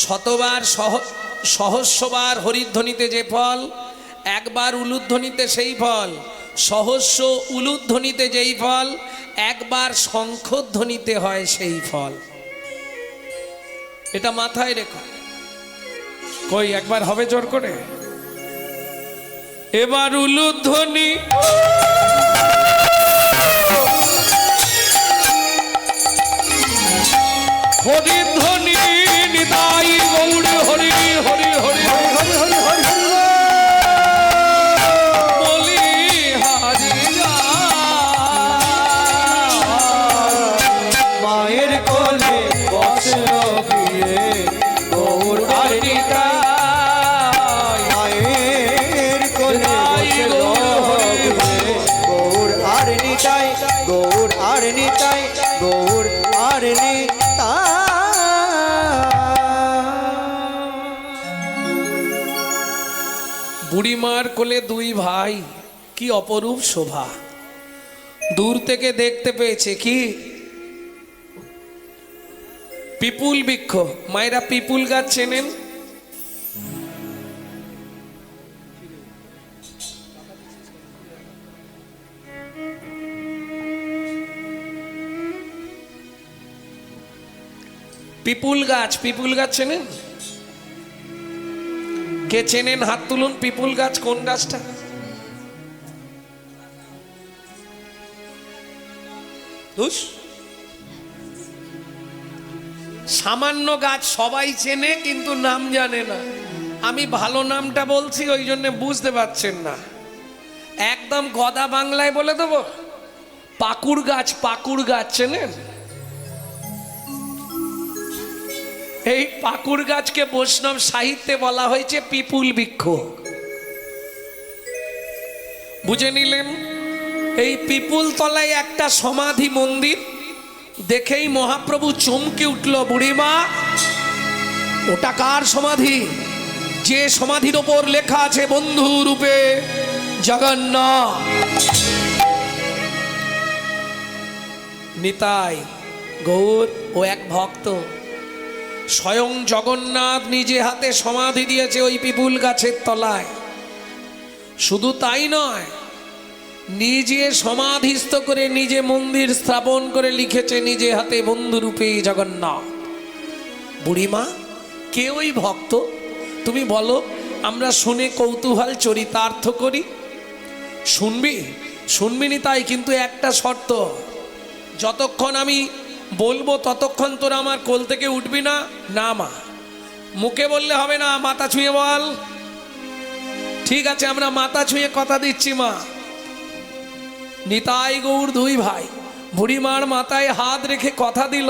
শতবার সহস্রবার হরিধ্বনিতে যে ফল, একবার উলুধ্বনিতে সেই ফল, সহস্র উলুধ্বনিতে যেই ফল, একবার শঙ্খধ্বনিতে হয় সেই ফল। এটা মাথায় রেখো। কই একবার হবে জোর করে? এবার উলুধ্বনি হরিধ্বনি নিতাই গৌর হরি হরি হরি হরি হরি হরি বলি হারি মায়ের কোলে বসে গিয়ে গৌর আর নিতাই, মায়ের কোলে বসে গৌর আর নিতাই, গৌর আর নিতাই, গৌর আর নিতাই। বুড়িমার কোলে দুই ভাই, কি অপরূপ শোভা। দূর থেকে দেখতে পেয়েছে কি পিপুল বৃক্ষ। মায়েরা পিপুল গাছ চেনেন? পিপুল গাছ, পিপুল গাছ চেনেন? কে চেনেন হাত তুলুন। পিপুল গাছ কোন গাছটা? সামান্য গাছ, সবাই চেনে কিন্তু নাম জানে না। আমি ভালো নামটা বলছি ওই জন্য বুঝতে পারছেন না। একদম গদা বাংলায় বলে দেবো, পাকুড় গাছ। পাকুড় গাছ চেনেন? এই পাকুড় গাছকে বৈষ্ণব সাহিত্যে বলা হয়েছে পিপুল বৃক্ষ। বুঝে নিলেন? এই পিপুল তলায় একটা সমাধি মন্দির দেখেই মহাপ্রভু চমকে উঠল। বুড়িমা, ওটা কার সমাধি? যে সমাধির ওপর লেখা আছে বন্ধু রূপে জগন্নাথ। নিতাই গৌর ও এক ভক্ত, স্বয়ং জগন্নাথ নিজে হাতে সমাধি দিয়েছে ওই পিপুল গাছের তলায়। শুধু তাই নয়, নিজে সমাধিস্থ করে নিজে মন্দির স্থাপন করে লিখেছে নিজে হাতে বন্ধুরূপে জগন্নাথ। বুড়িমা, কে ওই ভক্ত তুমি বলো, আমরা শুনে কৌতূহল চরিতার্থ করি। শুনবি? শুনবিনি তাই, কিন্তু একটা শর্ত, যতক্ষণ আমি বলবো ততক্ষণ তোরা আমার কোল থেকে উঠবি না। না মা, মুখে বললে হবে না, মাথা ছুঁয়ে বল। ঠিক আছে, আমরা মাথা ছুঁয়ে কথা দিচ্ছি মা। নিতাই গৌর দুই ভাই বুড়িমার মাথায় হাত রেখে কথা দিল।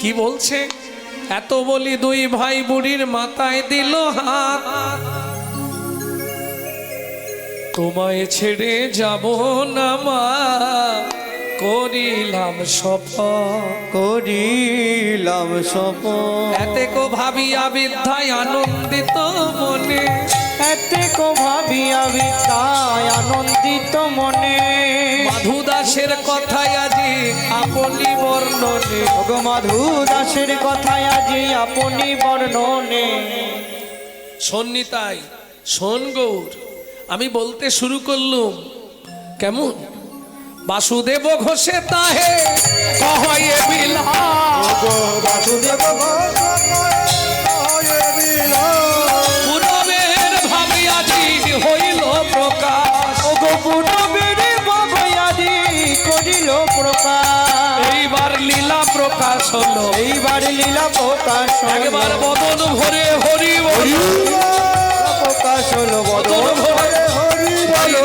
কি বলছে? এত বলি দুই ভাই বুড়ির মাথায় দিল হাত, তোমায় ছেড়ে যাব না মা, করিলাম শপথ, করিলাম শপথ। এতে কো ভাবিয়া বিদ্যায় আনন্দিত মনে, এতে কো ভাবিয়া বিদ্যায় আনন্দিত মনে। মাধু দাসের কথায় আজি আপনি বর্ণনে, ওগো মাধু দাসের কথায় আজি আপনি বর্ণনে। শোন নিতাই, শোন গৌর, আমি বলতে শুরু করলুম। কেমন? বাসুদেব ঘোষে তাহে কহয়ে বিলাস, বাসুদেব পুরবের ভাবিয়াজি হইল প্রকাশ, ওগো পুরবের ভাবিয়াজি করিল প্রকাশ। এইবার লীলা প্রকাশ হলো, এইবার লীলা প্রকাশ হলো। একবার বদন ভরে হরি বল প্রকাশ হলো, বদন ভরে হরি বলো,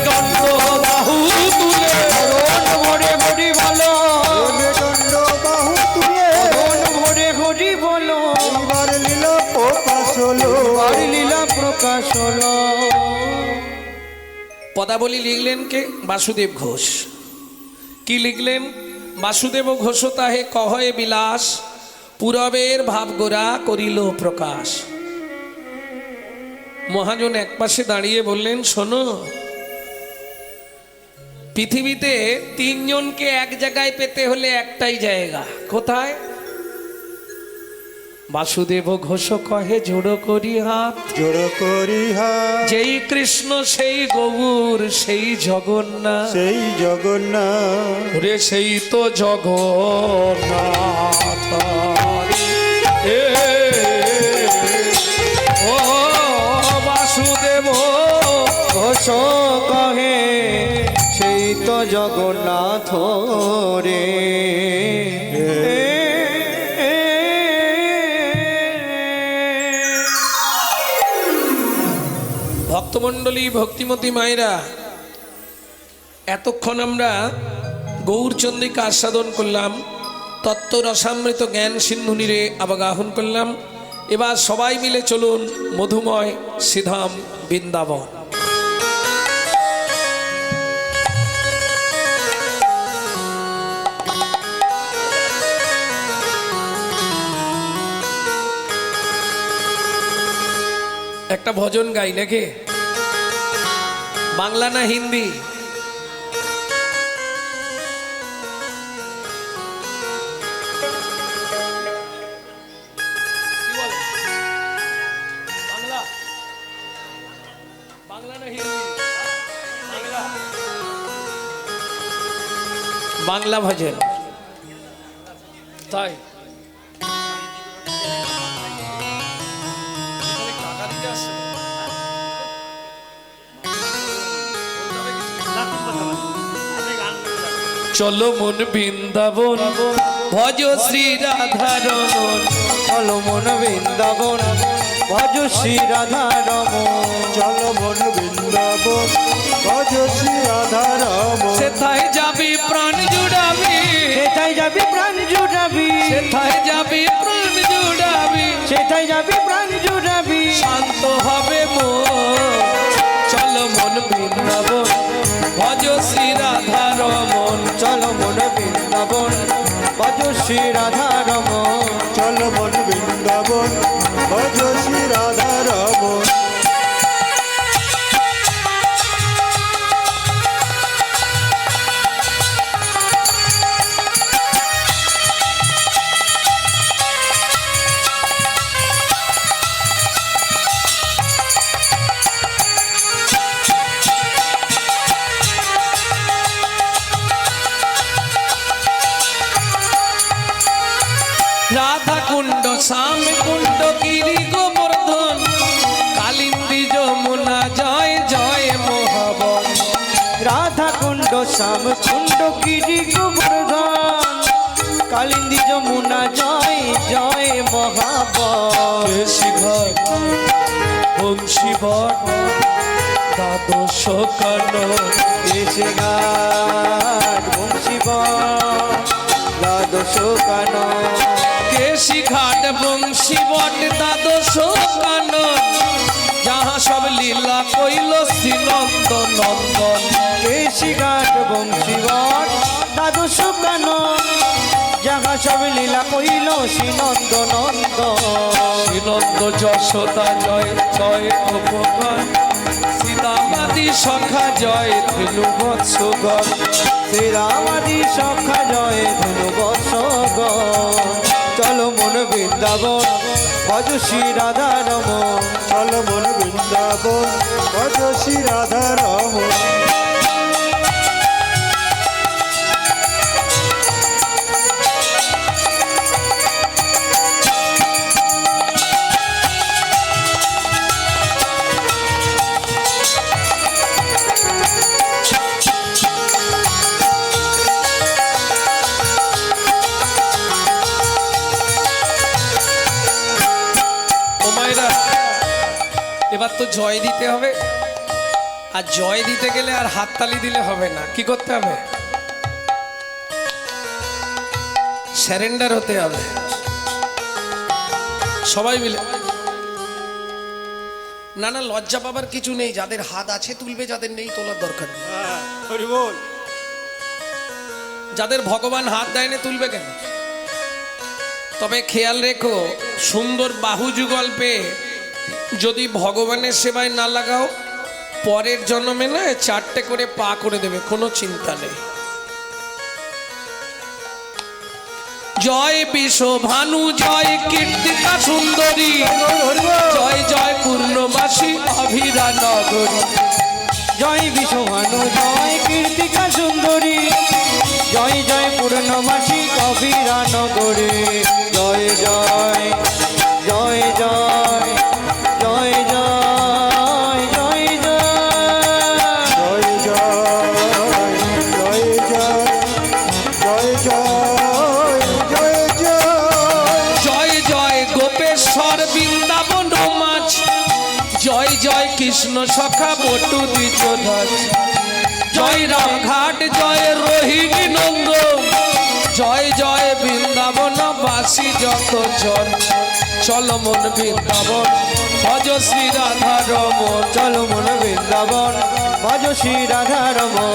দণ্ড বাহু তুলে ভরে হরি বলো, দণ্ড বাহু তুলে ভরে হরি বলো। এইবার লীলা প্রকাশ হলো, এইবার লীলা প্রকাশ হলো। পদাবলী লিখলেন কে? বাসুদেব ঘোষ। কি লিখলেন? বাসুদেব ঘোষ তাহে কহয়ে বিলাস, পুরবের ভাবগোরা করিল প্রকাশ। মহাজন একপাশে দাঁড়িয়ে বললেন, শোনো, পৃথিবীতে তিনজনকে এক জায়গায় পেতে হলে একটাই জায়গা। কোথায়? বাসুদেব ঘোষ কহে জোড় করি হাত, জোড় করি হাত, যেই কৃষ্ণ সেই গৌর সেই জগন্নাথ, সেই জগন্নাথ, রে সেই তো জগন্নাথ। এ ও বাসুদেব ঘোষ কহে সেই তো জগন্নাথ রে। ভক্তমণ্ডলী, ভক্তিমতী মায়েরা, এতক্ষণ আমরা গৌরচন্দ্রিকা আস্বাদন করলাম, তত্ত্ব রসামৃত জ্ঞান সিন্ধু নীরে আবাগাহন করলাম। এবার সবাই মিলে চলুন মধুময় শ্রীধাম বৃন্দাবন। একটা ভজন গাই নাকি? বাংলা না হিন্দি? বাংলা না হিন্দি? বাংলা ভজন। তাই চলো মন বৃন্দাবন, ভজ শ্রী রাধারমন, চলো মন বৃন্দাবন, ভজ শ্রী রাধারমন, চলো মন বৃন্দাবন, ভজ শ্রী রাধারমন, সেথায় যাবি প্রাণ জুড়াবি, সেটাই যাবি প্রাণ জুড়াবি, সেথায় যাবি প্রাণ জুড়াবি, সেটাই যাবি প্রাণ জুড়াবি, শান্ত হবে মন। চলো মন বৃন্দাবন, ভজ শ্রী রাধারমন, চলো মন বৃন্দাবন, ভজ শ্রী রাধারমন, চলো মন বৃন্দাবন, ভজ শ্রী রাধারমন। রাধা কুণ্ড, শ্যাম কুণ্ড, গিরি গোবর্ধন, কালিন্দী যমুনা, জয় জয় মহাবন। রাধা কুণ্ড, শ্যাম কুণ্ড, গিরি গোবর্ধন, কালিন্দী যমুনা, জয় জয় মহাবন। শিঘর বংশীবর, দ্বাদশ কানন, এসে ঘাট বংশীবন, দ্বাদশ কানন, কেশি ঘাট বংশীবট, দ্বাদশ কানন, যাহা সব লীলা কইল শ্রীনন্দ নন্দন। কেশি ঘাট বংশীবন, দ্বাদশ কানন, যাহা সব লীলা কইল শ্রীনন্দ নন্দন। শ্রীনন্দ যশোদা জয় জয় উপগণ, শ্রীরামাদি সখা জয় ধেনু বৎসগণ, শ্রীরামাদি সখা জয় ধনু বৎসগণ। চলো মন বৃন্দাবন, ভজ শ্রী রাধারমন, চলো মন বৃন্দাবন, ভজ শ্রী রাধারমন। এবার তো জয় দিতে হবে, আর জয় দিতে গেলে আর হাততালি দিলে হবে না। কি করতে হবে? স্যারেন্ডার হতে হবে সবাই মিলে। না না, লজ্জা পাবার কিছু নেই। যাদের হাত আছে তুলবে, যাদের নেই তোলার দরকার নেই। যাদের ভগবান হাত দেয়নি তুলবে কেন? তবে খেয়াল রেখো, সুন্দর বাহু যুগল পেয়ে যদি ভগবানের সেবায় না লাগাও, পরের জন্মে না 4টে করে পা করে দেবে, কোনো চিন্তা নেই। জয় বিশ্বভানু, জয় কীর্তিকা সুন্দরী, জয় জয় পূর্ণবাসী অভিরা নগরী। জয় বিশ্বভানু, জয় কীর্তিকা সুন্দরী, জয় জয় পূর্ণমাসী কবিরা নগরে। জয় জয় জয় জয় জয় জয় জয় জয় জয় জয় জয় জয় জয় গোপেশ্বর বৃন্দাবন মাছ, জয় জয় কৃষ্ণ সখা বটু দ্বিজধর। জয় রামঘাট, জয় রোহিণী নন্দন, জয় জয় বৃন্দাবন বাসী যত জন। চল মন বৃন্দাবন ভজ শ্রী রাধা রমন, চল মন বৃন্দাবন ভজ শ্রী রাধা রমন,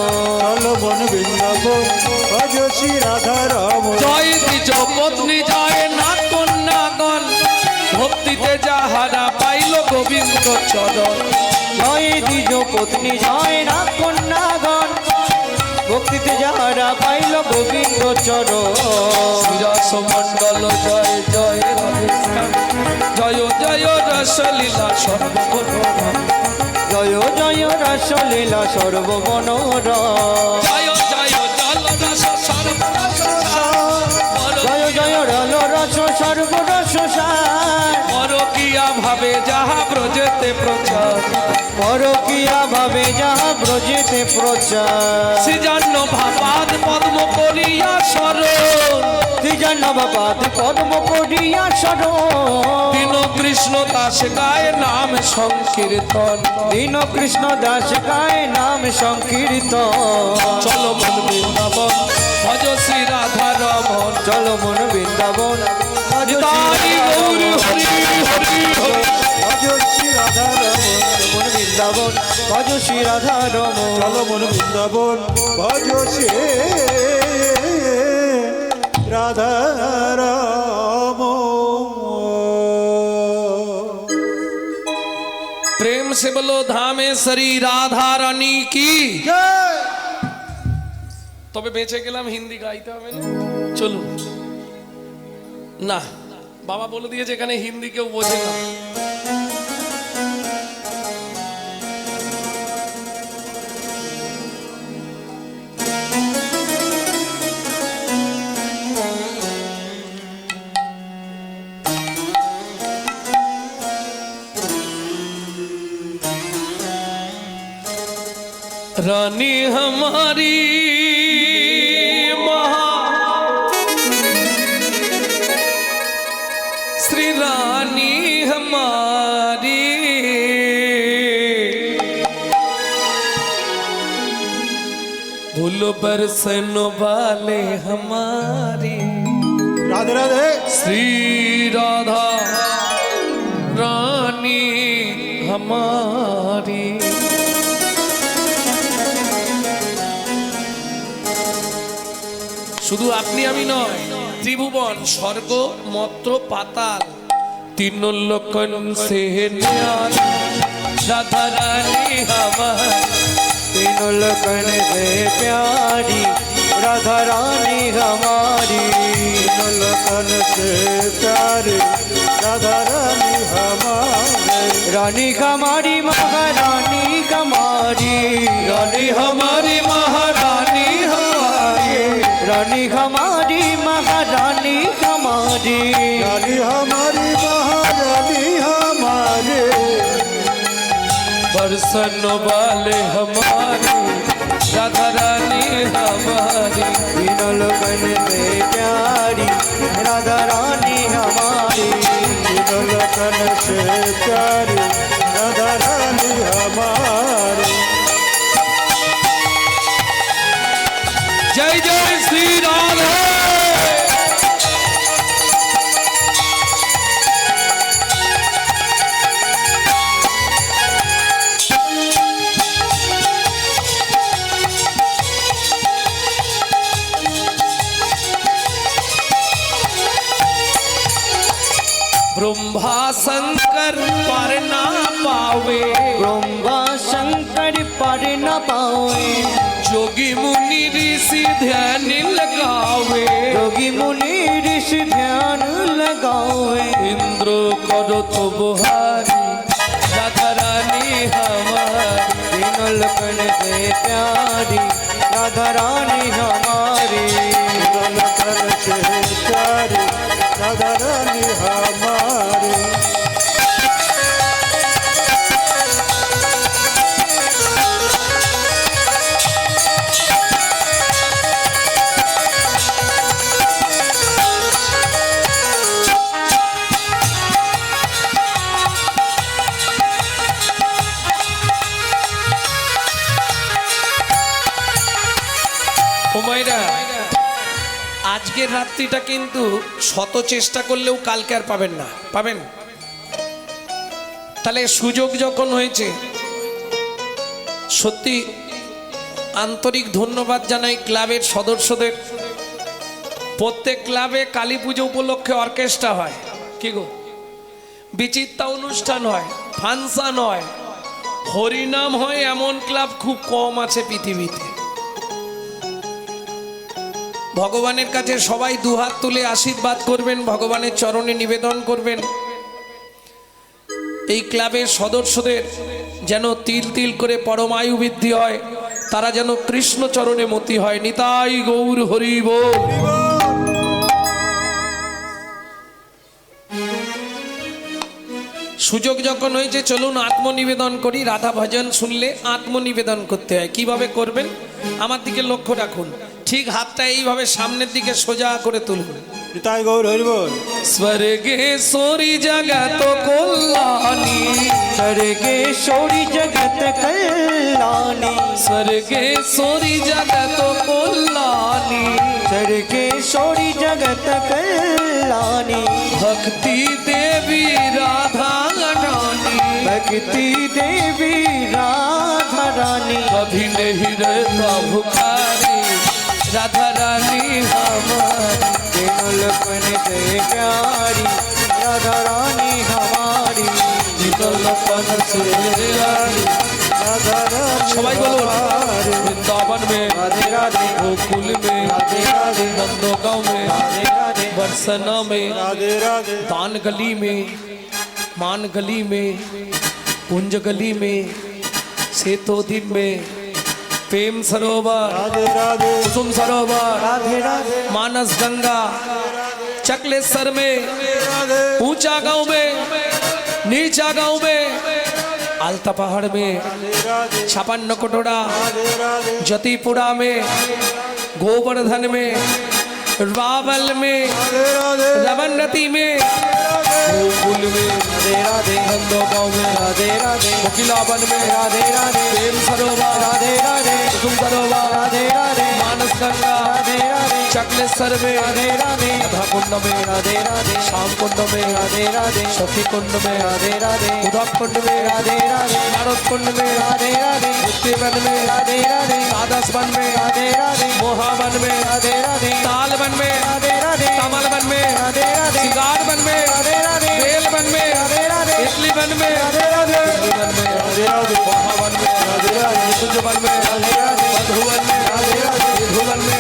চল মন বৃন্দাবন ভজ শ্রী রাধা রমন। জয় দ্বিজ পত্নী, জয় নাথ কন্যাগণ, ভক্তিতে যাহারা পাইল গোবিন্দ চরণ। জয় দ্বিজ পত্নী, জয় নাথ কন্যাগণ, ভক্তিতে যাহারা পাইল গোবিন্দ চরণ। শ্রীরস মণ্ডল জয় জয় রাধেশ্যাম, জয় জয় রসলীলা সর্বমনোরম, জয় জয় রসলীলা সর্বমনোরম। জয় জয় জল রস সর্বরস জয় জয় রল রস সর্বরস সার, পরকিয়া ভাবে যাহা ব্রজেতে প্রচার, পরকিয়া ভাবে যাহা ব্রজেতে প্রচার। সৃজন্য ভাবাদ পদ্ম করিয়া স্মরণ, ত্রিজন্মবাদ পদ্ম করিয়া শরণ। দীন কৃষ্ণ দাস গায় নাম সংকীর্তন, দীন কৃষ্ণ দাস গায় নাম সংকীর্তন। চল মন বৃন্দাবন ভজ শ্রী রাধা রমন। চল মন বৃন্দাবন ভজ শ্রী তাই গৌর হরি হরি হরি। ভজ শ্রী রাধা রমন, মন বৃন্দাবন ভজ শ্রী রাধা রমন। চল মন বৃন্দাবন ভজ শ্রী রাধা রমন। प्रेम से बोलो धामेश्वरी राधा रानी की। তবে বেঁচে গেলাম, হিন্দি গাইতে হবে না। চলুন না, বাবা বলে দিয়েছে এখানে হিন্দি কেউ বোঝে না। रानी हमारी महा श्री रानी हमारी, भूल बरसन वाले हमारी, राधे राधे श्री राधा रानी हमारी। শুধু আপনি আমি নয়, ত্রিভুবন স্বর্গ মত্র পাতাল तीन लोकन से न्यारी राधा रानी हमारी, तीनों लोकन से प्यारी राधा रानी हमारी, तीनों लोकन से प्यारी राधा रानी हमारी। रानी हमारी महारानी हमारी, रानी हमारी महारानी हमारी, रानी हमारी महारानी हमारी, रानी हमारी महारानी हमारे। बरसन वाले हमारी राधा रानी हमारी, तीनों लोकन से प्यारी राधा रानी हमारी, तीनों लोकन से प्यारी राधा रानी हमारी। जय जय श्री राधे। ब्रह्मा शंकर पर ना पावे, ब्रह्मा शंकर पर न पावे, जोगी मुनि ऋषि ध्यान लगावे, योगी मुनि शीश ध्यान लगावे इंद्र करो तो बुहारी राधा रानी हमारी तीनों लोकन से प्यारी राधा रानी हमारी कर से प्यारी राधा रानी हमारी। ওমাইরা আজকের রাত্রিটা কিন্তু শত চেষ্টা করলেও কালকে আর পাবেন না, পাবেন? তাহলে সুযোগ যখন হয়েছে, সত্যি আন্তরিক ধন্যবাদ জানাই ক্লাবের সদস্যদের। প্রত্যেক ক্লাবে কালী পুজো উপলক্ষে অর্কেস্ট্রা হয়, কি গো, বিচিত্রা অনুষ্ঠান হয়, ফাংশন হয়, হরিনাম হয়, এমন ক্লাব খুব কম আছে পৃথিবীতে। ভগবানের কাছে সবাই দুহাত তুলে আশীর্বাদ করবেন, ভগবানের চরণে নিবেদন করবেন এই ক্লাবের সদস্যদের যেন তিল তিল করে পরমায়ু বৃদ্ধি হয়, তারা যেন কৃষ্ণ চরণে মতি হয়। নিতাই গৌর হরি বল। সুযোগ যখন হয়েছে চলুন আত্মনিবেদন করি। রাধা ভজন শুনলে আত্মনিবেদন করতে হয়। কিভাবে করবেন আমার দিকে লক্ষ্য রাখুন, ঠিক হাতটা এইভাবে সামনের দিকে সোজা করে তুলুন। নিতাই গৌর হরি বল। স্বর্গেশ্বরী জগত কল্যাণী स्वर्गेश्वरी जगत कल्याणी स्वर्गेश्वरी जगत कल्याणी स्वर्गेश्वरी जगत कल्याणी भक्ति देवी राधा रानी भक्ति देवी राधा रानी कभी नहीं रहता भुखारी राधा रानी हमारी तीनों लोकन से प्यारी राधा रानी हमारी लोकन से प्यारी राधा रानी सबाई बोलो हमारी। वृंदावन में राधे राधे गोकुल में राधे राधे नंदोगांव में राधे राधे बरसना में राधे राधे दान गली में मान गली में कुंज गली में सेतोदिन में प्रेम सरोवर राधे राधे कुसुम सरोवर राधे राधे मानस गंगा चकलेश्वर में राधे ऊंचा गांव में नीचा गांव में आलता पहाड़ में राधे छापन्न कोटोड़ा राधे जतीपुरा में गोवर्धन में रावल में राधे रवनती में गोकुल में राधे राधे नंदोगांव में राधे राधे कोकिलावन में राधे राधे प्रेम सरोवर राधे राधे कुसुम सरोवर राधे राधे मानस गंगा राधे राधे चकलेश्वर में राधे राधे राधा कुंड में राधे राधे श्याम कुंड में राधे राधे सखी कुंड में राधे राधे उद्धव कुंड में राधे राधे नारद कुंड में राधे राधे मुक्तिवन में राधे राधे द्वादश वन में राधे राधे मोहावन में राधे राधे ताल वन में राधे राधे कमल वन में राधे राधे सिगार वन में राधे राधे बेल वन में राधे राधे इटली वन में राधे राधे वन में राधे राधे मोहावन में राधे राधे निकुंज वन में राधे राधे मधुवन में राधे राधे विधुवन में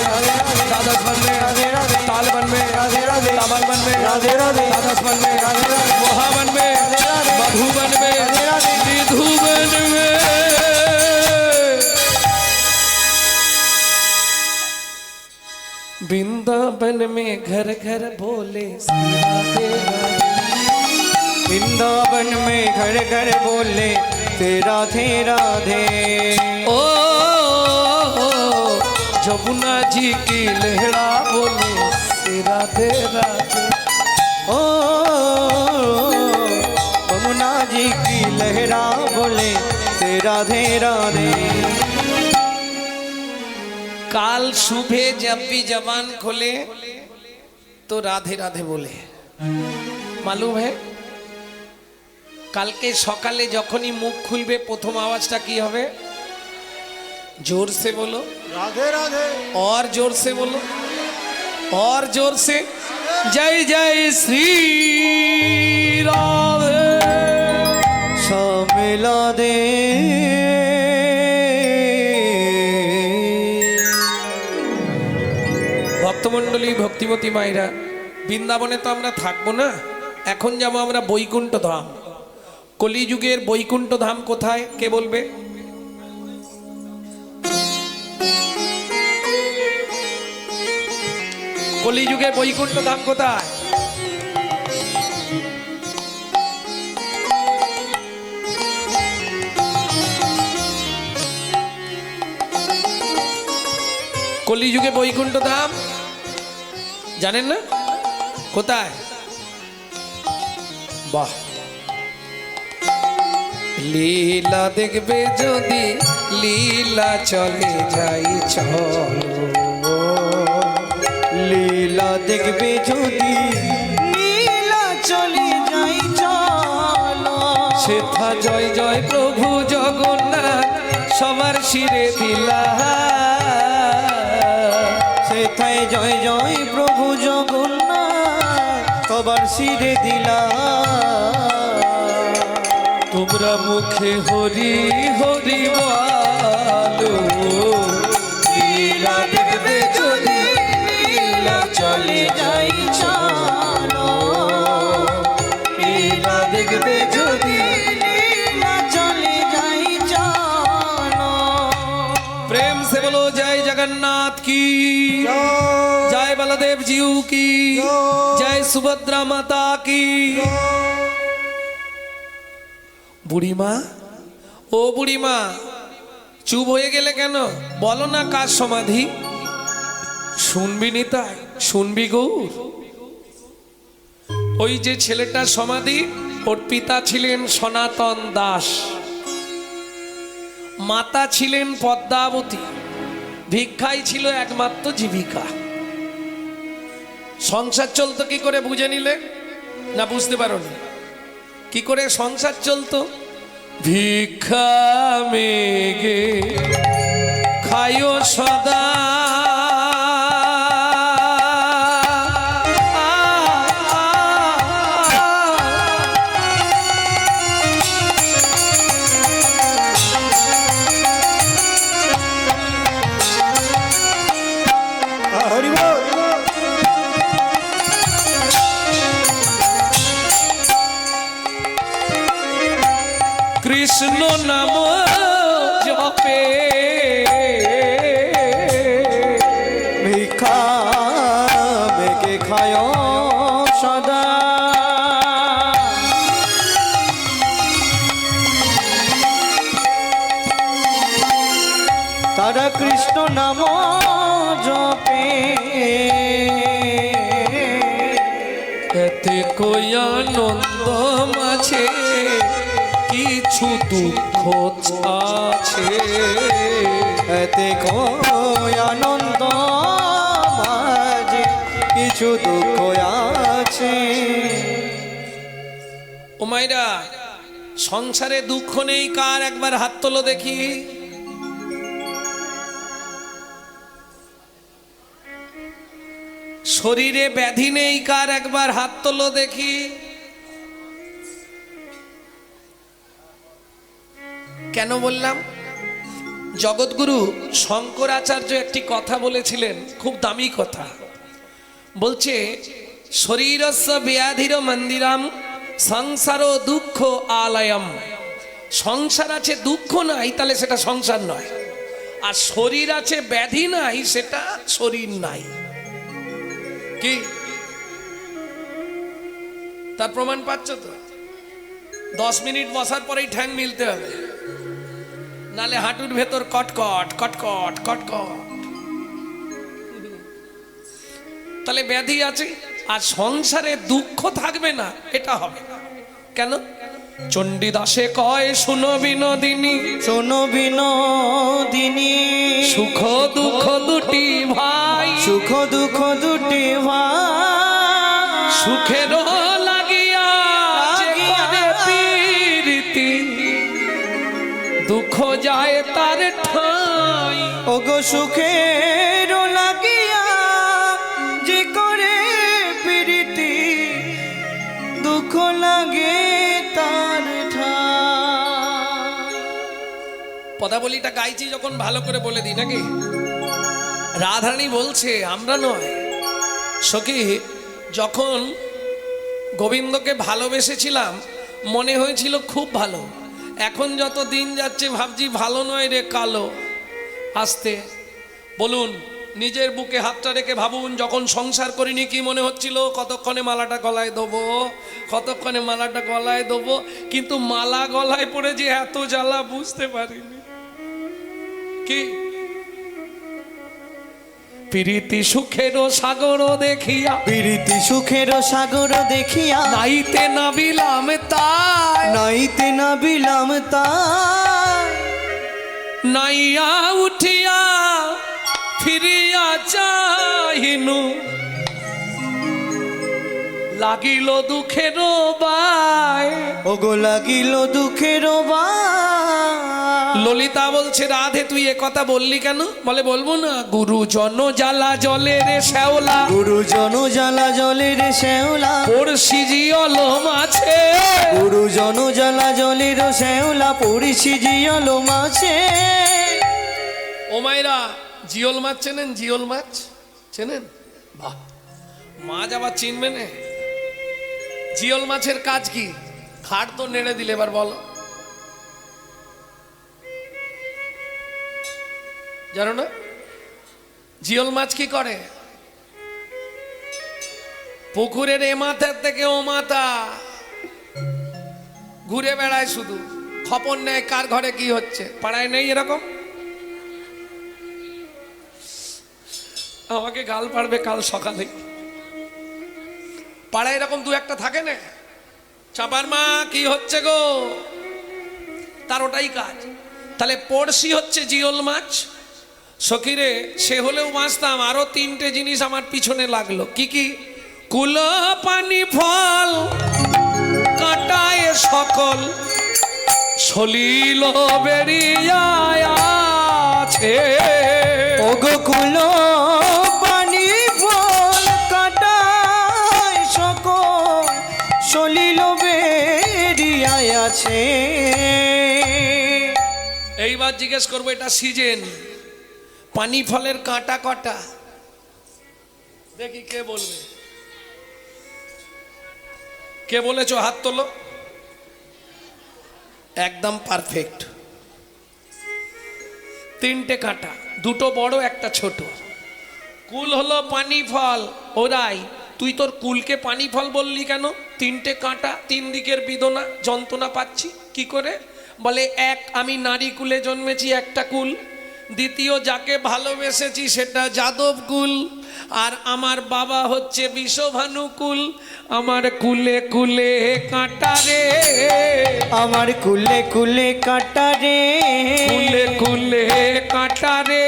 द्वादश वन में राधे राधे ताल वन में राधे राधे कमल वन में राधे राधे द्वादश वन में राधे राधे मोहावन में राधे मधुवन में राधे राधे विधुवन में वृंदावन में घर घर बोले राधे राधे। वृंदावन में घर घर बोले तेरा थे राधे ओ जमुना जी की लहरा बोले से राधे राधे। ओ यमुना जी की लहरा बोले तेरा थे राधे काल सुबह जब भी जबान खोले तो राधे राधे बोले। मालूम है কালকে সকালে যখনই মুখ খুলবে প্রথম আওয়াজটা কি হবে? जोर से बोलो राधे राधे और जोर से बोलो और जोर से जय जय श्री राधे मिला दे ভক্তমণ্ডলী ভক্তিমতী মায়েরা বৃন্দাবনে তো আমরা থাকবো না, এখন যাবো আমরা বৈকুণ্ঠ ধাম। কলিযুগের বৈকুণ্ঠ ধাম কোথায় কে বলবে? কলিযুগের বৈকুণ্ঠ ধাম কোথায়? কলিযুগে বৈকুণ্ঠ ধাম জানেন না কোথায়? বাহ, লীলা দেখবে যদি লীলা চলে যাই চলো, লীলা দেখবে যদি লীলা চলে যাই চলো, সেথা জয় জয় প্রভু জগন্নাথ সবার শিরে দিলা, সেথায় জয় জয় প্রভু জগন্নাথ সবার শিরে দিলা। তোমরা মুখে হরি হরি বলো, লীলা দেখবে যদি লীলা চলে যাই চলো, লীলা দেখবে যদি লীলা চলে যাই চলো। प्रेम से बोलो जय जगन्नाथ की, जय बलदेव जीव की, जय सुभद्रा माता की। বুড়িমা, ও বুড়িমা, চুপ হয়ে গেলে কেন? বলো না কার সমাধি? শুনবি নি তাই? শুনবি গৌর? ওই যে ছেলেটার সমাধি, ওর পিতা ছিলেন সনাতন দাস, মাতা ছিলেন পদ্মাবতী, ভিক্ষাই ছিল একমাত্র জীবিকা। সংসার চলতো কি করে বুঝে নিলে? না বুঝতে পারোনি? কি করে সংসার চলতো? ভিক্ষা মেগে খায়ো সদা, হরি বল। কৃষ্ণ নাম জপে ভিক্ষা বেগে খায় সদা, তারা কৃষ্ণ নাম জপে, এতে কই আনন্দ মাঝে কিছু দুঃখ আছে, এতে কই আনন্দ মাঝে কিছু দুঃখ আছে। ও মাইরা, সংসারে দুঃখ নেই কার? একবার হাত তোলো দেখি। শরীরে ব্যাধি নেই কার? একবার হাত তোলো দেখি। কেন বললাম? জগৎগুরু শঙ্করাচার্য একটি কথা বলেছিলেন, খুব দামি কথা। বলছে শরীরস্য ব্যাধির মন্দিরাম সংসার দুঃখ আলয়ম। সংসার আছে দুঃখ নাই, তাহলে সেটা সংসার নয়। আর শরীর আছে ব্যাধি নাই, সেটা শরীর নাই। কি তার প্রমাণ পাচ্ছ তো? 10 মিনিট বসার পরেই ঠ্যাং মিলতে হবে, নালে হাঁটুর ভেতর কটকট কটকট কটকট। তাহলে ব্যাধি আছে, আর সংসারে দুঃখ থাকবে না, এটা হবে না। কেন? চণ্ডীদাসে কয় শুনো বিনোদিনী, শোনো বিনোদিনী, সুখ দুঃখ দুটি ভাই, সুখ দুঃখ দুটি ভাই, সুখের লাগিয়া যে করে পীড়িতি, দুঃখ যায় তার ঠাই। ওগো সুখের লাগিয়া যে করে প্রীতি, দুঃখ লাগে তার ঠাই। পদাবলীটা গাইছি যখন ভালো করে বলে দিই নাকি? রাধারানী বলছে, আমরা নয় সখী, যখন গোবিন্দকে ভালোবেসেছিলাম মনে হয়েছিল খুব ভালো, এখন যত দিন যাচ্ছে ভাবছি ভালো নয় রে, কালো। আস্তে বলুন, নিজের বুকে হাতটা রেখে ভাবুন, যখন সংসার করিনি কি মনে হচ্ছিল? কতক্ষণে মালাটা গলায় দেবো, কতক্ষণে মালাটা গলায় দেবো, কিন্তু মালা গলায় পড়ে যে এত জ্বালা বুঝতে পারিনি। কি প্রীতি সুখের সাগর দেখিয়া, প্রীতি সুখের সাগর দেখিয়া, নাইতে নাবিলাম তাই, নাইতে নাবিলাম তাই, নাইয়া উঠিয়া ফিরিয়া চাহিনু, লাগিল দুঃখের বাই। ওগো লাগিল দুঃখের বাই। ললিতা বলছে, রাধে তুই এ কথা বললি কেন? বলে বলবো না, গুরুজন জ্বালা জলে রে শ্যাওলা, গুরুজন জ্বালা জলে রে শ্যাওলা, পড়শি জিয়ল মাছে, গুরুজন জ্বালা জলের শ্যাওলা, পড়িছি জিয়ল মাছে। ও মায়েরা, জিওল মাছ চেনেন? জিওল মাছ চেনেন? বাহ, মাছ আবার চিনবে না। জিওল মাছের কাজ কি? ঘাট তো নেড়ে দিলে, এবার বলো, জানো না? জিওল মাছ কি করে? পুকুরের এ মাথার থেকে ও মাথা ঘুরে বেড়ায়, শুধু খবর নেয় কার ঘরে কি হচ্ছে। পাড়ায় নেই এরকম? আমাকে গাল পাড়বে কাল সকালে। পাড়ায় এরকম দু একটা থাকে না, চাপার মা কি হচ্ছে গো, তার ওটাই কাজ। তাহলে পড়শি হচ্ছে জিওল মাছ। সখীরে, সে হলেও বাঁচতাম, আরো তিনটে জিনিস আমার পিছনে লাগলো। কি কি? কুলো পানি ফল কাটায় সকল, সলিল বেরিয়াছে। ওগো কুলো পানি ফল কাটায় সকল, সলিল বেরিয়ায় আছে। এইবার জিজ্ঞেস করবো, এটা সিজন, পানি ফলের কাঁটা কটা? দেখি কে বলবে। কে বলেছো হাত তোলো। একদম পারফেক্ট। তিনটে কাঁটা, দুটো বড় একটা ছোট। কুল হলো পানি ফল। ওরাই, তুই তোর কুলকে পানি ফল বললি কেন? তিনটে কাঁটা, তিন দিকের বেদনা, যন্ত্রণা পাচ্ছি কি করে? বলে, এক, আমি নারী কুলে জন্মেছি, একটা কুল। দ্বিতীয়, যাকে ভালোবেসেছি সেটা যাদব কুল, আর আমার বাবা হচ্ছে বিষভানুকুল। আমার কুলে কুলে কাঁটা রে, আমার কুলে কুলে কাঁটা রে, কুলে কুলে কাঁটা রে,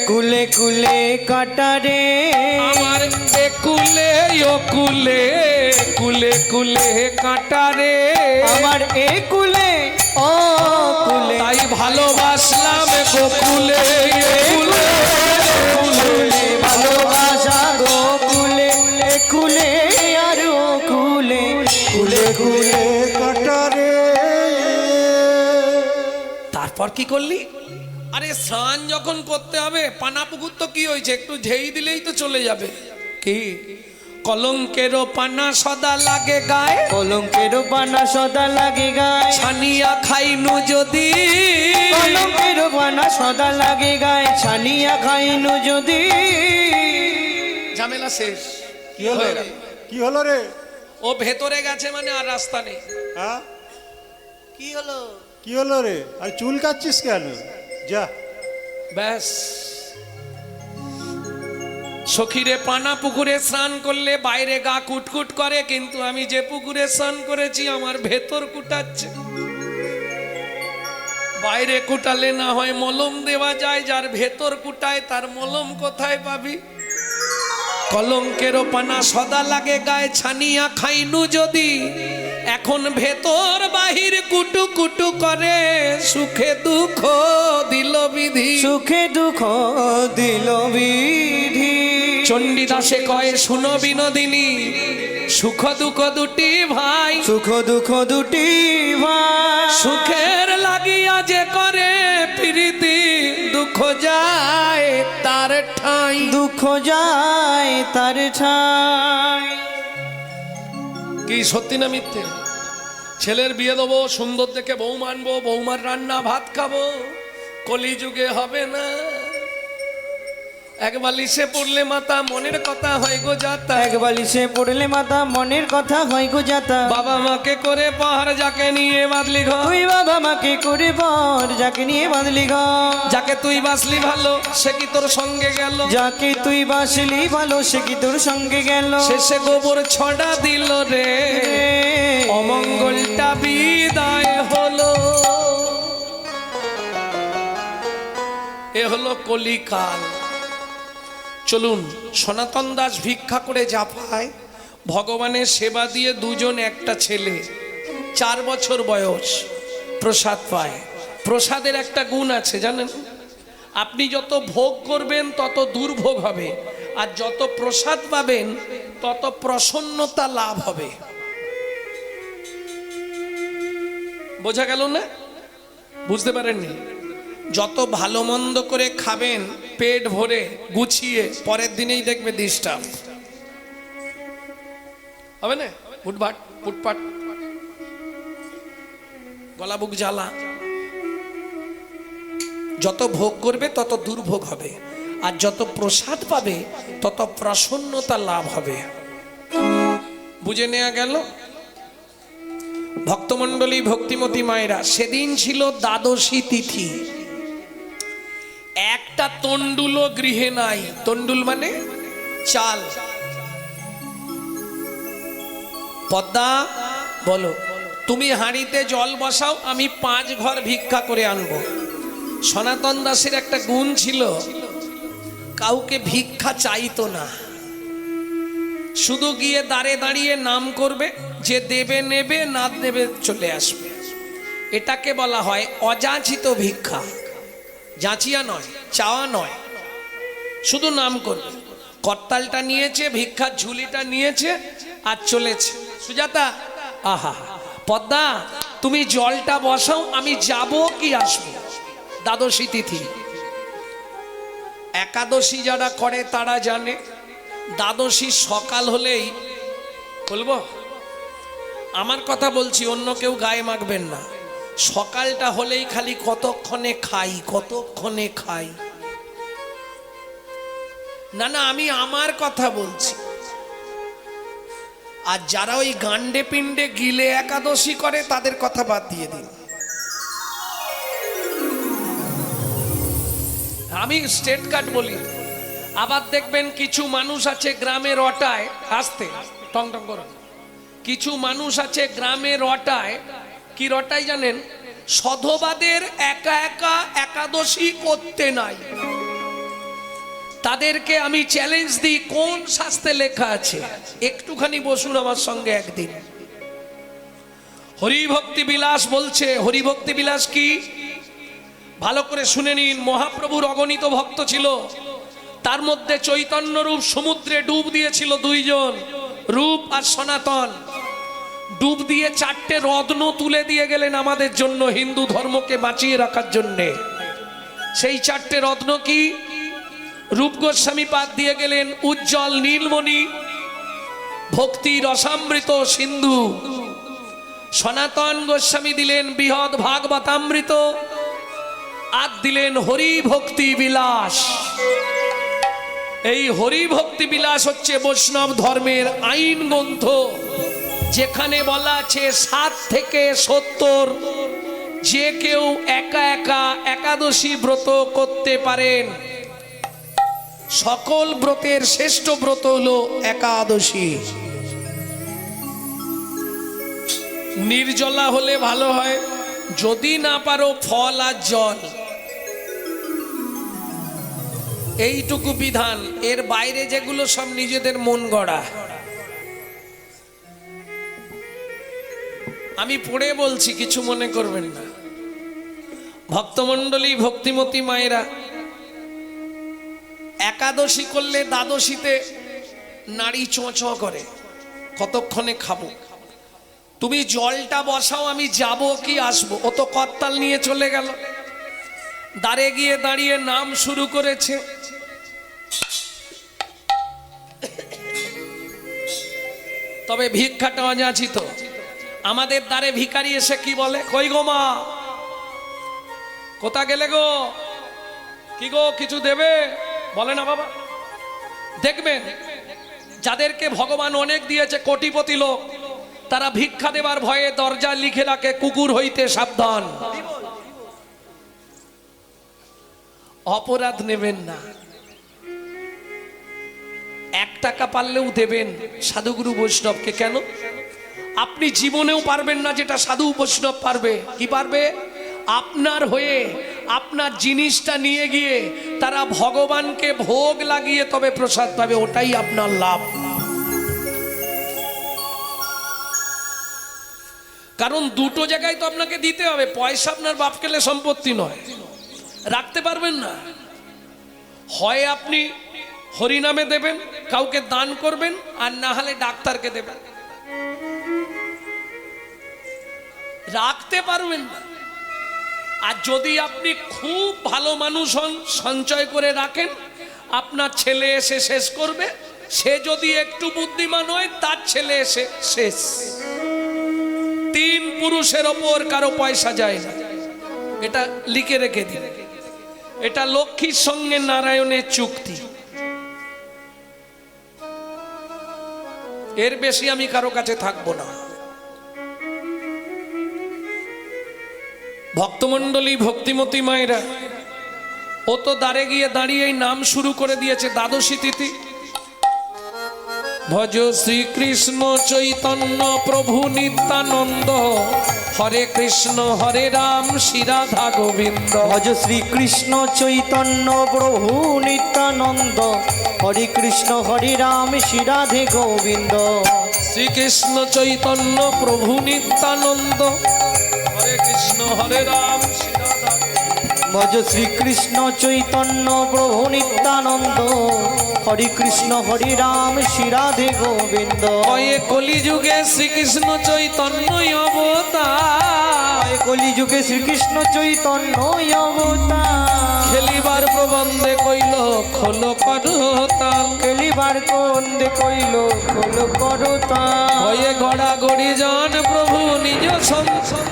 কুলে কুলে কাঁটা রে। আমার এ কুলে ও কুলে, কুলে কুলে কাঁটা রে, আমার এ কুলে ও কুলে। তাই ভালোবাসলাম গোকুলে, এ কুলে, কুলে ভালোবাসা গো কুলে, কুলে আর ও কুলে, কুলে কুলে কাটারে। তারপর কি করলি? আরে স্নান যখন করতে হবে, পানা পুকুর তো কি হয়েছে, একটু ঝেই দিলেই তো চলে যাবে। কি? কলঙ্কেরও পানা সদা লাগে গায়ে, কলঙ্কের বানা সদা লাগে গায়ে, ছানিয়া খাইনু যদি, কলঙ্কের বানা সদা লাগে গায়ে, ছানিয়া খাইনু যদি। ঝামেলা শেষ। কি হলো? হয়ে গেল। কি হলো রে? ও ভেতরে গেছে মানে আর রাস্তা নেই। হ্যাঁ, কি হলো? কি হলো রে? আর চুল কাচ্ছিস কেন? যা। ব্যাস। সখীরে, পানা পুকুরে স্নান করলে বাইরে গা কুটকুট করে, কিন্তু আমি যে পুকুরে স্নান করেছি আমার ভেতর কুটাচ্ছে। বাইরে কুটালে না হয় মলম দেওয়া যায়, যার ভেতর কুটায় তার মলম কোথায় পাবি? কলঙ্কেরও পানা সদা লাগে গায়ে, ছানিয়া খাইনু যদি। এখন ভেতর বাহির কুটু কুটু করে, সুখে দুঃখ দিল বিধি, সুখে দুঃখ দিল বিধি। চণ্ডীদাসে কয়, শুনো বিনোদিনী, সুখ দুঃখ দুটি ভাই, সুখ দুঃখ দুটি ভাই। সুখের লাগিয়া যে করে প্রীতি, দুঃখ যায় তার ঠাঁই। নাই, দুঃখ যায় তার ঠাই। কি সত্যি না মিথ্যে? ছেলের বিয়ে দেবো, সুন্দর দেখে বউ মানবো, বৌমার রান্না ভাত খাবো, কলিযুগে হবে না। এক বালিশে পড়লে মাথা মনের কথা হয় গো যাতা, এক বালিশে পড়লে মাথা মনের কথা হয় গো যাতা। বাবা মাকে করে পাহাড় যাকে নিয়ে বাঁধলি ঘর, তুই বাবা মাকে করে পর যাকে নিয়ে বাঁধলি ঘর। যাকে তুই বাসলি ভালো সে কি তোর সঙ্গে গেল, যাকে তুই বাসলি ভালো সে কি তোর সঙ্গে গেল। শেষে গোবর ছড়া দিল রে, অমঙ্গলটা বিদায় হলো। এ হলো কলিকাল। চলুন, সনাতন দাস ভিক্ষা করে যা পায়, ভগবানের সেবা দিয়ে দুজন একটা ছেলে 4 বছর বয়স প্রসাদ পায়। প্রসাদের একটা গুণ আছে জানেন, আপনি যত ভোগ করবেন তত দুর্ভোগ হবে, আর যত প্রসাদ পাবেন তত প্রসন্নতা লাভ হবে। বোঝা গেল না? বুঝতে পারেননি? যত ভালো মন্দ করে খাবেন পেট ভরে গুছিয়ে, পরের দিনেই দেখবে ডিস্টার্ব হবে না, ফুটপাট ফুটপাট গলা বুক জ্বালা। যত ভোগ করবে তত দুর্ভোগ হবে, আর যত প্রসাদ পাবে তত প্রসন্নতা লাভ হবে। বুঝে নেওয়া গেল? ভক্তমণ্ডলী, ভক্তিমতী মায়েরা, সেদিন ছিল দ্বাদশী তিথি। একটা তন্ডুলও গৃহে নাই। তন্ডুল মানে চাল। পদ্মা বলো, তুমি হাঁড়িতে জল বসাও, আমি 5 ঘর ভিক্ষা করে আনবো। সনাতন দাসের একটা গুণ ছিল, কাউকে ভিক্ষা চাইতো না, শুধু গিয়ে দাঁড়ে দাঁড়িয়ে নাম করবে, যে দেবে নেবে, না দেবে চলে আসবে। এটাকে বলা হয় অযাচিত ভিক্ষা। যাচিয়া নয়, চাওয়া নয়, শুধু নাম করবে। করতালটা নিয়েছে, ভিক্ষার ঝুলিটা নিয়েছে আর চলেছে। সুজাতা, আহা, পদ্মা তুমি জলটা বসাও, আমি যাব কি আসবো। দ্বাদশী তিথি। একাদশী যারা করে তারা জানে, দ্বাদশী সকাল হলেই, বলবো আমার কথা বলছি, অন্য কেউ গায়ে মাখবেন না, সকালটা হলেই খালি কতক্ষণে খাই, কতক্ষণে খাই। না না, আমি আমার কথা বলছি। আর যারা ওই গান্ডে পিণ্ডে গিলে একাদশী করে তাদের কথা বাদ দিয়ে দিন। আমি স্টেট কাট বলি। আবার দেখবেন কিছু মানুষ আছে গ্রামের অটায়, আসতে টং টং করো, কিছু মানুষ আছে গ্রামের অটায়, কি রটাই জানেন, সধবাদের একা একা একাদশী করতে নাই। তাদেরকে আমি চ্যালেঞ্জ দিই, কোন শাস্ত্রে লেখা আছে? একটুখানি বসুন আমার সঙ্গে একদিন। হরিভক্তি বিলাস বলছে। হরিভক্তি বিলাস কি? ভালো করে শুনে নিন। মহাপ্রভুর অগণিত ভক্ত ছিল, তার মধ্যে চৈতন্য রূপ সমুদ্রে ডুব দিয়েছিল 2 জন, রূপ আর সনাতন। ডুব দিয়ে 4টে রত্ন তুলে দিয়ে গেলেন আমাদের জন্য, হিন্দু ধর্মকে বাঁচিয়ে রাখার জন্যে। সেই 4টে রত্ন কি? রূপ গোস্বামী পাদ দিয়ে গেলেন উজ্জ্বল নীলমণি, ভক্তি রসামৃত সিন্ধু। সনাতন গোস্বামী দিলেন বৃহৎ ভাগবতামৃত, আর দিলেন হরি ভক্তি বিলাস। এই হরি ভক্তি বিলাস হচ্ছে বৈষ্ণব ধর্মের আইন গ্রন্থ, যেখানে বলা আছে 7 থেকে 70 যে কেউ একা একা একাদশী ব্রত করতে পারেন। সকল ব্রতের শ্রেষ্ঠ ব্রত হলো একাদশী। নির্জলা হলে ভালো হয়, যদি না পারো ফল আর জল, এইটুকু বিধান। এর বাইরে যেগুলো সব নিজেদের মন গড়া। আমি পড়ে বলছি, কিছু মনে করবেন না। ভক্তমণ্ডলী, ভক্তিমতী মায়েরা, একাদশী করলে দ্বাদশীতে নাড়ি চোঁ করে, কতক্ষণে খাবো। তুমি জলটা বসাও, আমি যাব কি আসবো। ও তো করতাল নিয়ে চলে গেল, দাঁড়ে গিয়ে দাঁড়িয়ে নাম শুরু করেছে। তবে ভিক্ষাটা অযাচিত। আমাদের দ্বারে ভিখারি এসে কি বলে, কই গো মা, কোথা গেলে গো, কি গো কিছু দেবে, বলে না বাবা। দেখবেন যাদেরকে ভগবান অনেক দিয়েছে, কোটিপতি লোক, তারা ভিক্ষা দেবার ভয়ে দরজা লিখে রাখে, কুকুর হইতে সাবধান। অপরাধ নেবেন না, 1 টাকা পারলেও দেবেন সাধুগুরু বৈষ্ণবকে। কেন? আপনি জীবনেও পারবেন না যেটা সাধু বৈষ্ণব পারবে। কি পারবে? আপনার হয়ে আপনার জিনিসটা নিয়ে গিয়ে তারা ভগবানকে ভোগ লাগিয়ে তবে প্রসাদ পাবে, ওটাই আপনার লাভ। কারণ দুটো জায়গায় তো আপনাকে দিতে হবে। পয়সা আপনার বাপ কেলে সম্পত্তি নয়, রাখতে পারবেন না। হয় আপনি হরিনামে দেবেন, কাউকে দান করবেন, আর না হলে ডাক্তারকে দেবেন, রাখতে পারবেন না। আর যদি আপনি খুব ভালো মানুষ হন, সঞ্চয় করে রাখেন, আপনার ছেলে এসে শেষ করবে। সে যদি একটু বুদ্ধিমান হয়, তার ছেলে এসে শেষ। 3 পুরুষের ওপর কারো পয়সা যায় না, এটা লিখে রেখে দিন। এটা লক্ষ্মীর সঙ্গে নারায়ণের চুক্তি। এর বেশি আমি কারো কাছে থাকবো না। ভক্তমণ্ডলী, ভক্তিমতী মায়েরা, ও তো দ্বারে গিয়ে দাঁড়িয়ে নাম শুরু করে দিয়েছে, দ্বাদশী তিথি। ভজ শ্রীকৃষ্ণ চৈতন্য প্রভু নিত্যানন্দ, হরে কৃষ্ণ হরে রাম শ্রী রাধা গোবিন্দ। ভজ শ্রীকৃষ্ণ চৈতন্য প্রভু নিত্যানন্দ, হরে কৃষ্ণ হরে রাম শ্রী রাধে গোবিন্দ। শ্রীকৃষ্ণ চৈতন্য প্রভু নিত্যানন্দ, হরে কৃষ্ণ হরে রাম শ্রী রাধা। ভজ শ্রীকৃষ্ণ চৈতন্য প্রভু নিত্যানন্দ, হরে কৃষ্ণ হরে রাম শ্রী রাধে গোবিন্দ। কয়ে কলিযুগে শ্রীকৃষ্ণ চৈতন্য অবতার, কলিযুগে শ্রীকৃষ্ণ চৈতন্য অবতার। খেলিবার প্রবন্ধে কইল খোল করতাল, খেলিবার কন্দে কইল খোল করতাল। কয়ে গড়া গড়ি জন প্রভু নিজ সংসার।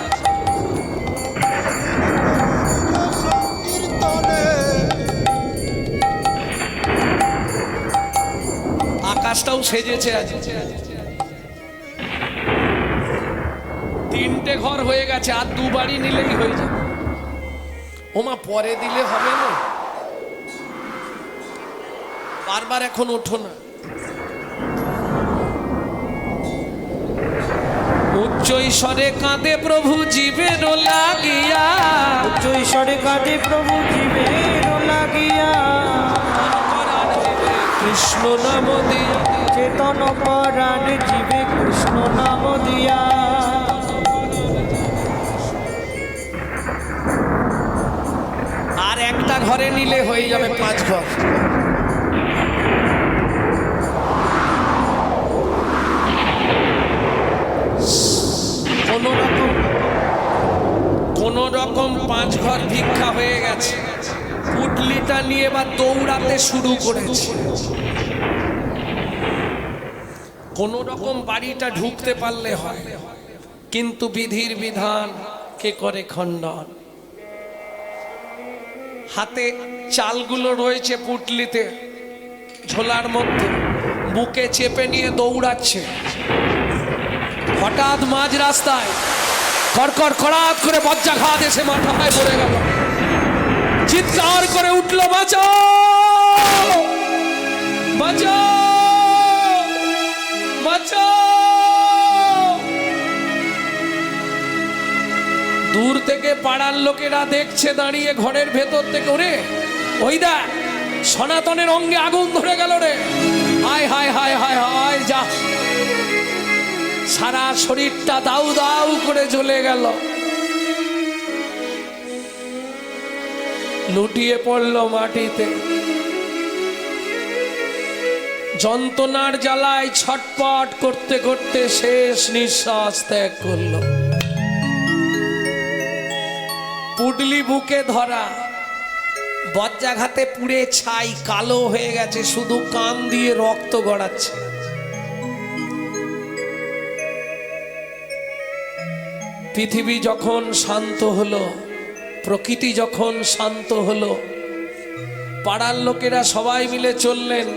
আকাশটাও সেজেছে আজ। 3টে ঘর হয়ে গেছে, আর 2 বাড়ি নিলেই হয়ে যাবে। ওমা, পরে দিলে হবে না, বারবার এখন ওঠো না। উচ্চ ঈশ্বরে কাঁদে প্রভু জীবের লাগিয়া, উচ্চ ঈশ্বরে কাঁদে প্রভু জীবের লাগিয়া। কৃষ্ণ নাম দিয়া চেতন পরাণ জীবে কৃষ্ণ নাম দিয়া। আর একটা ঘরে নিলে হয়ে যাবে 5 ঘর। কোন রকম 5 ঘর ভিক্ষা হয়ে গেছে। পুটলিটা নিয়ে এবার দৌড়াতে শুরু করেছে। কোন রকম বাড়িটা ঢুকতে পারলে হয়, কিন্তু বিধির বিধান কে করে খণ্ডন। হাতে চালগুলো রয়েছে পুটলিতে, ঝোলার মধ্যে, বুকে চেপে নিয়ে দৌড়াচ্ছে। হঠাৎ মাঝ রাস্তায় কড়কড় কড়াত করে বজ্রাঘাত এসে মাথায় পড়ে গেল। চিৎকার করে উঠলো, বাঁচাও বাঁচাও বাঁচাও। দূর থেকে পাড়ার লোকেরা দেখছে দাঁড়িয়ে, ঘরের ভেতর থেকে, ওরে ওই দেখ সনাতনের অঙ্গে আগুন ধরে গেল রে। হায় হায় হায় হায় হায়, যা সারা শরীরটা দাউ দাউ করে জ্বলে গেল। লুটিয়ে পড়ল মাটিতে, যন্ত্রণার জ্বালায় ছটপট করতে করতে শেষ নিঃশ্বাস ত্যাগ করল। পুডলি বুকে ধরা, বজ্রাঘাতে পুড়ে ছাই কালো হয়ে গেছে, শুধু কান দিয়ে রক্ত গড়াচ্ছে। পৃথিবী যখন শান্ত হলো, প্রকৃতি যখন শান্ত হলো, পাড়ার লোকেরা সবাই মিলে চললেন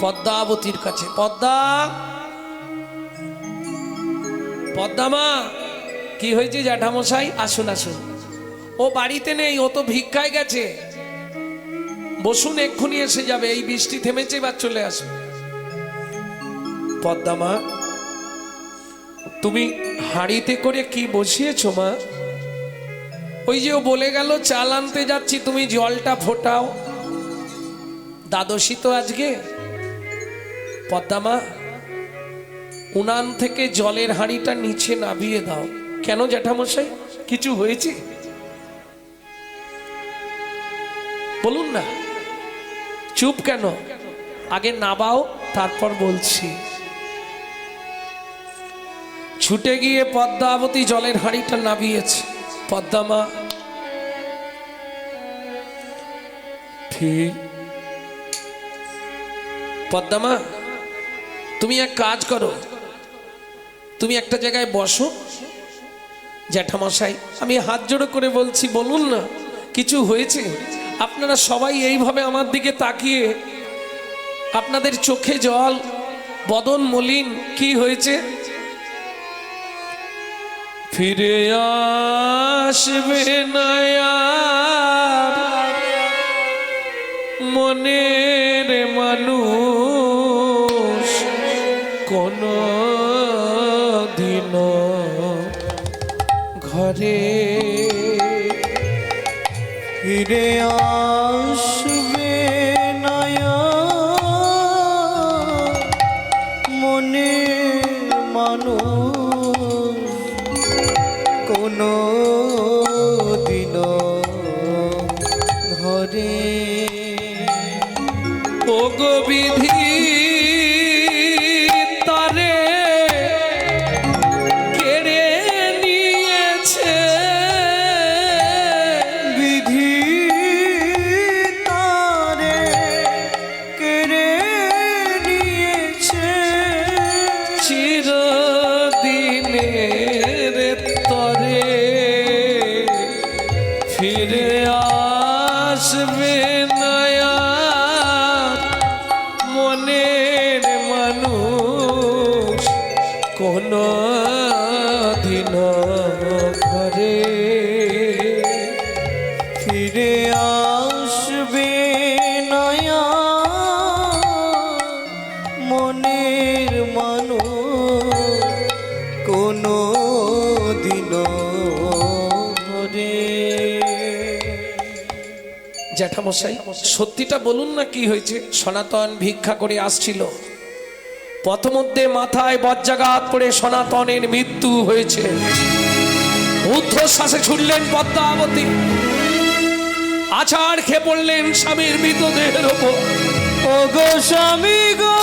পদ্মাবতীর কাছে। পদ্মা, পদ্মা মা, কি হয়েছে জ্যাঠামশাই? আসুন আসুন। ও বাড়িতে নেই, ও তো ভিক্ষায় গেছে। বসুন, এক্ষুনি এসে যাবে। এই বৃষ্টি থেমেছে, এবার চলে আসবে। পদ্মা মা, তুমি হাঁড়িতে করে কি বসিয়েছো মা? ওই যে ও বলে গেল চাল আনতে যাচ্ছি, তুমি জলটা ফোটাও। দ্বাদশী তো আজকে। পদ্মা মা, উনান থেকে জলের হাঁড়িটা নিচে নামিয়ে দাও। কেন জ্যাঠামশাই, কিছু হয়েছে? বলুন না, চুপ কেন? আগে নাবাও, তারপর বলছি। ছুটে গিয়ে পদ্মাবতী জলের হাঁড়িটা নামিয়েছে। পদ্মা মা, পদ্মা মা, তুমি এক কাজ করো, তুমি একটা জায়গায় বসো। জ্যাঠামশাই, আমি হাত জোড়ো করে বলছি, বলুন না, কিছু হয়েছে? আপনারা সবাই এইভাবে আমার দিকে তাকিয়ে, আপনাদের চোখে জল, বদন মলিন, কি হয়েছে? ফিরে আসবে না আর মনের মানুষ কোনো দিন ঘরে। ফিরে আসবে না আর মনের মানুষ কোনো দিন ঘরে। ও গো বিধি তারে কেড়ে নিয়েছে, বিধি তারে কেড়ে নিয়েছে, চিরদিনের তরে ফিরে আসবে না আর মনের মানুষ কোনো দিন ঘরে। ফিরে আসবে না আর মনের মানুষ কোনো দিন ঘরে। জ্যাঠামশাই, সত্যিটা বলুন না, কি হয়েছে? সনাতন ভিক্ষা করে আসছিল, পথমধ্যে মাথায় বজ্রাঘাত পড়ে সনাতনের মৃত্যু হয়েছে। ঊর্ধ্বশ্বাসে ছুটলেন পদ্মাবতী, আছাড় খেয়ে পড়লেন স্বামীর মৃতদেহের ওপর। ও গো স্বামী গো,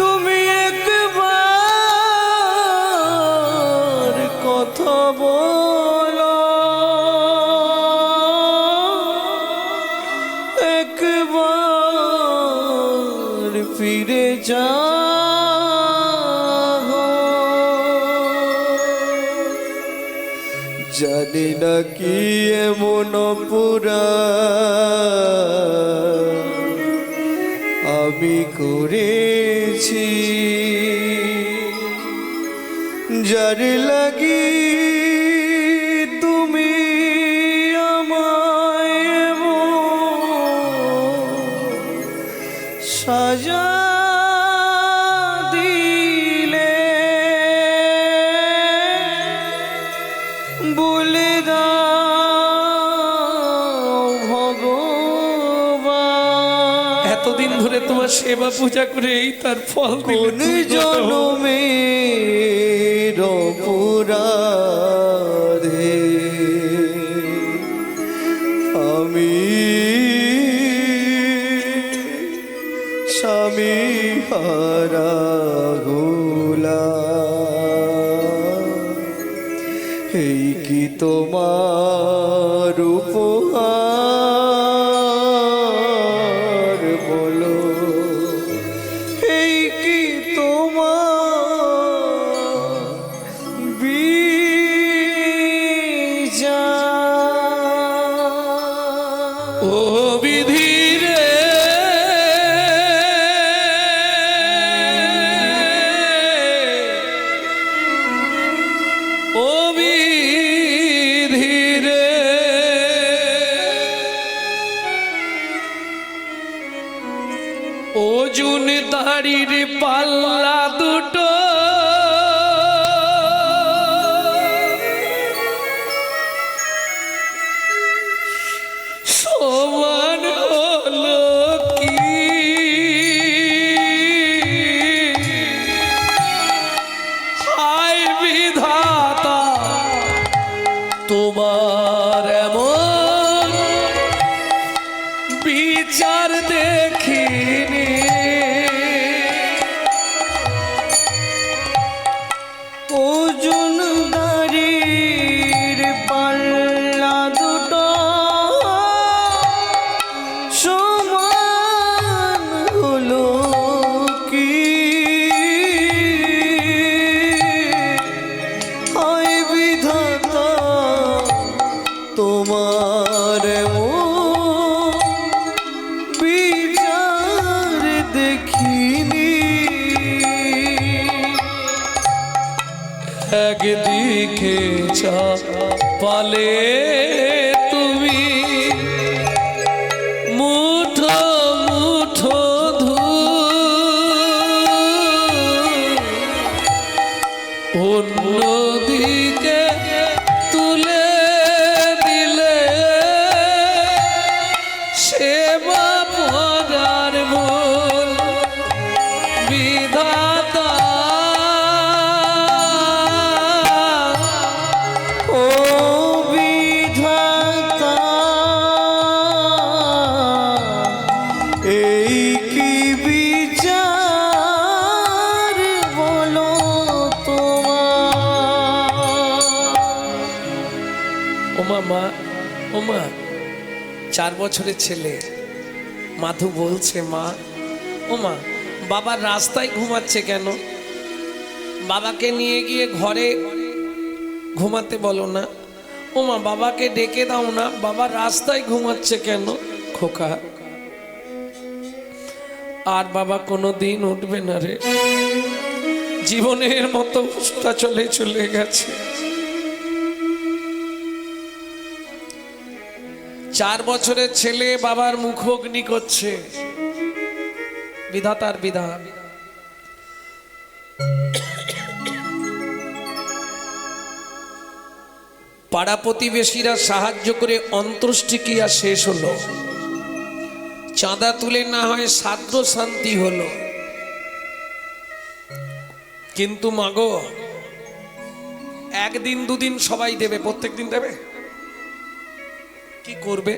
তুমি একবার কথা বলো, একবার ফিরে যাও। জানি না কি এমন পুরা আমি করেছি, যার লাগি তুমি আমায় সাজা দিলে, বলে দাও ভগবান, এতদিন ধরে তোমার সেবা পূজা করে এই তার ফল দিলে কোন তুমি বলো। জনমের অপরাধে আমি স্বামী হারা হলাম। এই কি তোমার উপহার বলো, এই অর্জুন দাড়ির পাল্লা দুটো সমান হলো কি? হায় বিধাতা তোমার এমন বিচার দেখিনি। ওজন দাড়ির পাল্লা দুটো সমান হলো কি? হয় বিধাতা তোমার বিচার দেখিনি। একদিকে চাপালে তুমি মুঠো মুঠো অন্যদিকে তুলে দিলে সেবা পরার মূল বিধাতা। ও বিধাতা এই কি বিচার বলো তোমার? ওমা মা, ওমা 4 বছরের ছেলে মাধু বলছে, মা ওমা বাবা রাস্তায় ঘুমাচ্ছে কেন? বাবাকে নিয়ে গিয়ে ঘরে ঘুমাতে বলো না। ওমা বাবাকে ডেকে দাও না, বাবা রাস্তায় ঘুমাচ্ছে কেন? খোকা আর বাবা কোনো দিন উঠবে না রে, জীবনের মতো উষ্টা চলে চলে গেছে। 4 বছরের ছেলে বাবার মুখোগ্নি করছে, বিধাতার বিধান। পাড়া প্রতিবেশীরা সাহায্য করে অন্ত্যেষ্টিক্রিয়া শেষ হলো, চাঁদা তুলে না হয় শ্রাদ্ধ শান্তি হলো। কিন্তু মাগো একদিন দুদিন সবাই দেবে, প্রত্যেক দিন দেবে? কি করবে?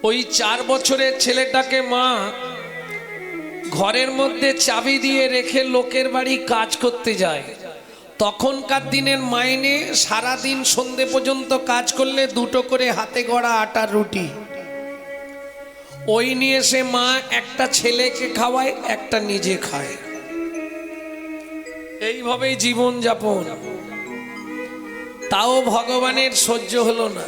ওই 4 বছরের ছেলেটাকে মা ঘরের মধ্যে চাবি দিয়ে রেখে লোকের বাড়ি কাজ করতে যায়। তখনকার দিনের মাইনে সারাদিন সন্ধে পর্যন্ত কাজ করলে 2টো করে হাতে গড়া আটার রুটি, ওই নিয়ে সে মা একটা ছেলেকে খাওয়ায়, একটা নিজে খায়। এইভাবেই জীবন যাপন। তাও ভগবানের সহ্য হলো না।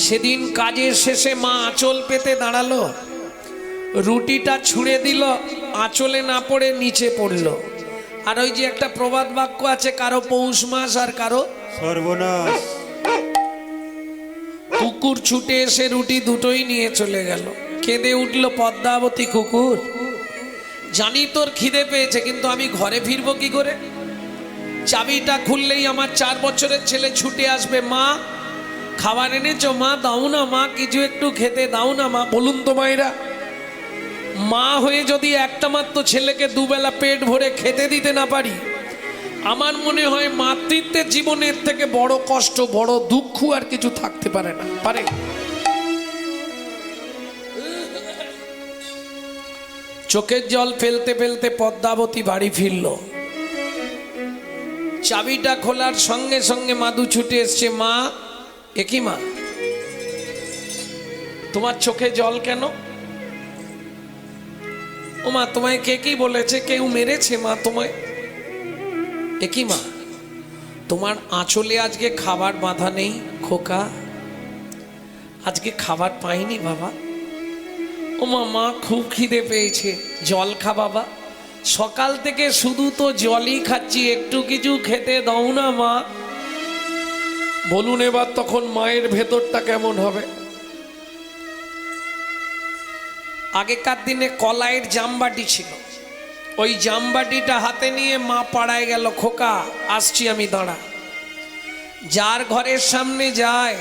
সেদিন কাজের শেষে মা আঁচল পেতে দাঁড়ালো, রুটিটা ছুঁড়ে দিল, আঁচলে না পড়ে নিচে পড়ল। আর ওই যে একটা প্রবাদ বাক্য আছে, কারো পৌষ মাস আর কারো সর্বনাশ। কুকুর ছুটে এসে রুটি দুটোই নিয়ে চলে গেল। কেঁদে উঠল পদ্মাবতী কুকুর, জানি তোর খিদে পেয়েছে, কিন্তু আমি ঘরে ফিরবো কি করে? চাবিটা খুললেই আমার 4 বছরের ছেলে ছুটে আসবে, মা খাবার এনেছো? মা দাও না, মা কিছু একটু খেতে দাও না মা। বলুন তো মায়েরা, মা হয়ে যদি একটা মাত্র ছেলেকে দুবেলা পেট ভরে খেতে দিতে না পারি, আমার মনে হয় মাতৃত্বের জীবনের থেকে বড় কষ্ট, বড় দুঃখ আর কিছু থাকতে পারে না। পারে? চোখের জল ফেলতে ফেলতে পদ্মাবতী বাড়ি ফিরল। চাবিটা খোলার সঙ্গে সঙ্গে মাধু ছুটে এসছে, মা একই মা তোমার চোখে জল কেন? ও মা তোমায় কে কি বলেছে? কেউ মেরেছে মা তোমায়? একই মা তোমার আঁচলে আজকে খাবার বাঁধা নেই খোকা? আজকে খাবার পাইনি বাবা। ও মা মা খুব খিদে পেয়েছে, জল খা বাবা। সকাল থেকে শুধু তো জলই খাচ্ছি, একটু কিছু খেতে দাও না মা। বলুন এবার তখন মায়ের ভেতরটা কেমন হবে? আগেকার দিনে কলাইয়ের জামবাটি ছিল, ওই জামবাটিটা হাতে নিয়ে মা পাড়ায় গেল, খোকা আসছি আমি, দাঁড়া। যার ঘরের সামনে যায়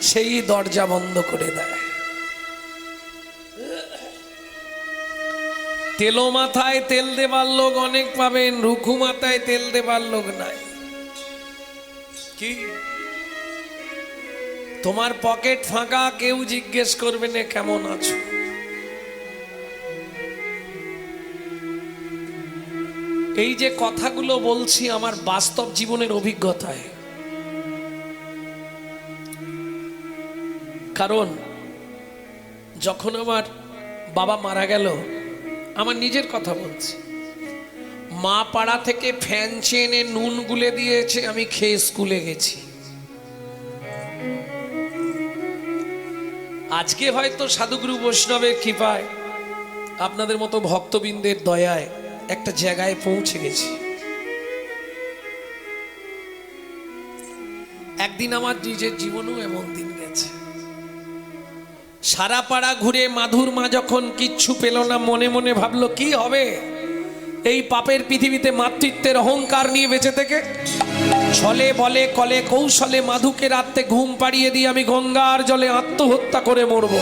সেই দরজা বন্ধ করে দেয়। তেলো মাথায় তেল দেবার লোক অনেক পাবেন, রুখু মাথায় তেল দেবার লোক নাই। কি তোমার পকেট ফাঁকা, কেউ জিজ্ঞেস করবে না কেমন আছো। এই যে কথাগুলো বলছি আমার বাস্তব জীবনের অভিজ্ঞতায়, কারণ যখন আমার বাবা মারা গেল, আমার নিজের কথা বলছি, মা পাড়া থেকে ফ্যান চেনে নুন গুলে দিয়েছে, আমি খেয়ে স্কুলে গেছি। আজকে হয়তো সাধুগুরু বৈষ্ণবের কৃপায়, আপনাদের মতো ভক্তবৃন্দের দয়ায় একটা জায়গায় পৌঁছে গেছি। একদিন আমার নিজের জীবনেও এমন দিন গেছে, সারা পাড়া ঘুরে মাধুর মা যখন কিচ্ছু পেল না, মনে মনে ভাবলো কি হবে এই পাপের পৃথিবীতে মাতৃত্বের অহংকার নিয়ে বেঁচে থেকে। ছলে বলে কলে কৌশলে মাধুকে রাতে ঘুম পাড়িয়ে দিয়ে আমি গঙ্গার জলে আত্মহত্যা করে মরব।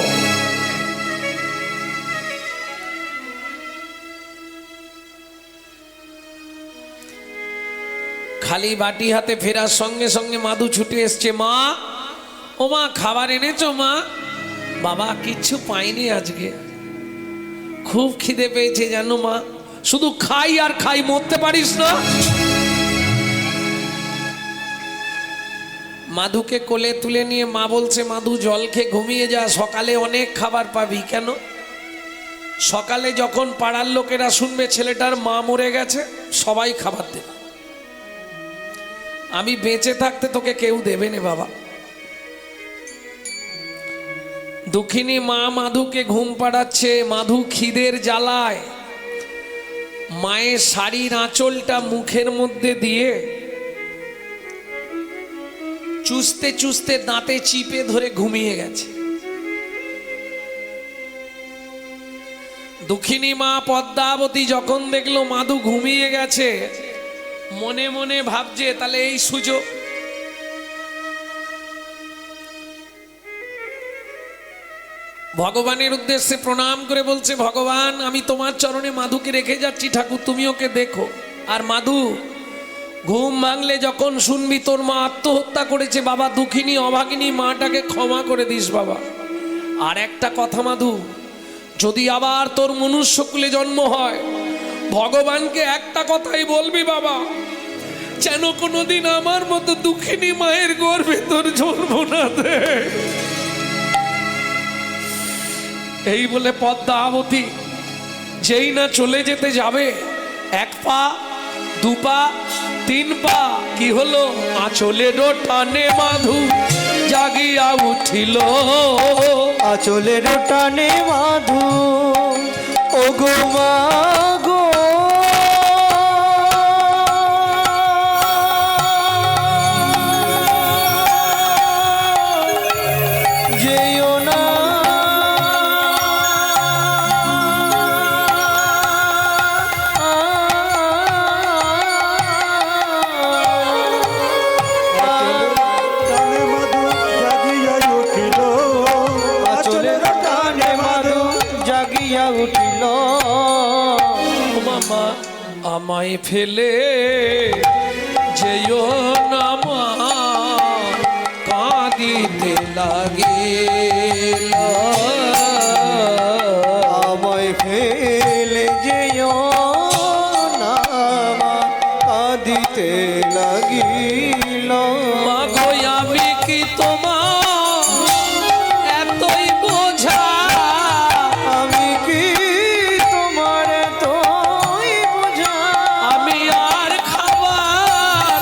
খালি বাটি হাতে ফেরার সঙ্গে সঙ্গে মাধু ছুটে এসছে, মা ও মা খাবার এনেছো মা? বাবা কিচ্ছু পাইনি আজকে, খুব খিদে পেয়েছে জানো মা। শুধু খাই আর খাই, মরতে পারিস না? মাধুকে কোলে তুলে নিয়ে মা বলছে, মাধু জল খেয়ে ঘুমিয়ে যা, সকালে অনেক খাবার পাবি। কেন? সকালে যখন পাড়ার লোকেরা শুনবে ছেলেটার মা মরে গেছে, সবাই খাবার দেবে, আমি বেঁচে থাকতে তোকে কেউ দেবে না বাবা। দুঃখিনী মা মাধুকে ঘুম পাড়াচ্ছে, মাধু খিদের জ্বালায় মায়ের শাড়ির আঁচলটা মুখের মধ্যে দিয়ে চুষতে চুষতে দাঁতে চিপে ধরে ঘুমিয়ে গেছে। দুঃখিনী মা পদ্মাবতী যখন দেখলো মাধু ঘুমিয়ে গেছে, মনে মনে ভাবছে তাহলে এই সুযোগ। ভগবানের উদ্দেশ্যে প্রণাম করে বলছে, ভগবান আমি তোমার চরণে মাধুকে রেখে যাচ্ছি, ঠাকুর তুমি ওকে দেখো। আর মাধু ঘুম ভাঙলে যখন শুনবি তোর মা আত্মহত্যা করেছে, বাবা দুঃখিনী অভাগিনী মাটাকে ক্ষমা করে দিস বাবা। আর একটা কথা মাধু, যদি আবার তোর মনুষ্যকুলে জন্ম হয়, ভগবানকে একটা কথাই বলবি বাবা, যেন কোনোদিন আমার মতো দুঃখিনী মায়ের গর্ভে তোর জন্ম না দে। এই বলে পদ্মাবতী যেই না চলে যেতে যাবে, এক পা দু পা তিন পা, কি হলো? আঁচলের টানে মাধু জাগিয়া উঠিল, আঁচলের টানে মাধু ও গো মা গো, যেও না টানে মধু জাগিয়া উঠিল, আঁচলের টানে মাধু জাগিয়া উঠিল। ও মামা আমায় ফেলে যেও না মা, কাঁদিতে লাগিল। আমায় ফেলে যেও না মা, কাঁদিতে লাগিল। মা গো আমি কি তোমার এতই বোঝা, আমি কি তোমার তোই বোঝা, আমি আর খাবার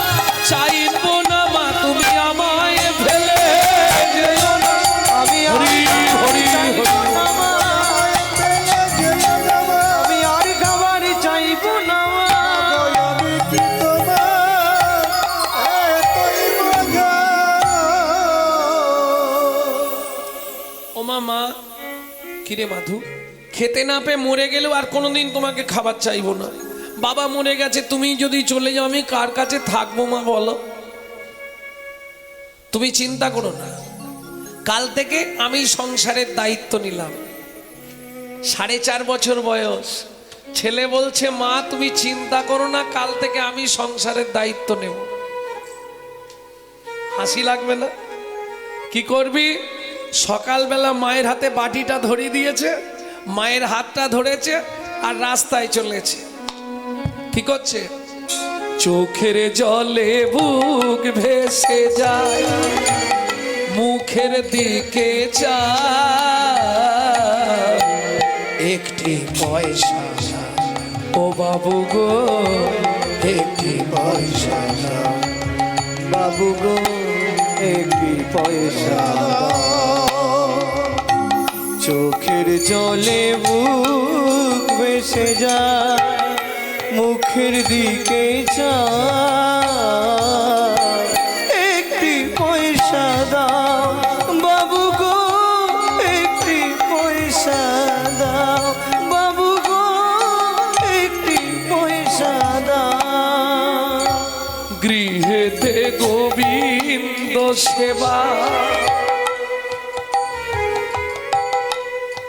চাইব না মা, তুমি আমায় ফেলে যেও না। আমি আর হরি হরি হরি। আমি আর খাবার চাইব না মা। আমি কি তোমার এতই বোঝা। ও মামা কিরে মাধু খেতে না পেয়ে মরে গেলেও আর কোনোদিন তোমাকে খাবার চাইবো না। বাবা মরে গেছে, তুমি যদি চলে যাও আমি কার কাছে থাকবো মা বলো? তুমি চিন্তা করো না, কাল থেকে আমি সংসারের দায়িত্ব নিলাম। 4.5 বছর বয়স ছেলে বলছে, মা তুমি চিন্তা করো না, কাল থেকে আমি সংসারের দায়িত্ব নেব। হাসি লাগবে না? কি করবি? সকালবেলা মায়ের হাতে বাটিটা ধরিয়ে দিয়েছে, মায়ের হাতটা ধরেছে আর রাস্তায় চলেছে। কি করছে? চোখের জলে বুক ভেসে যায়, মুখের দিকে চায়, একটি পয়সা ও বাবু গো, একটি পয়সা বাবু গো, একটি পয়সা। চোখের জলে বুক ভেসে যায়, মুখের দিকে চায়, একটি পয়সা দাও বাবু গো, একটি পয়সা দাও বাবু গো, একটি পয়সা দাও। গৃহেতে গোবিন্দ সেবা,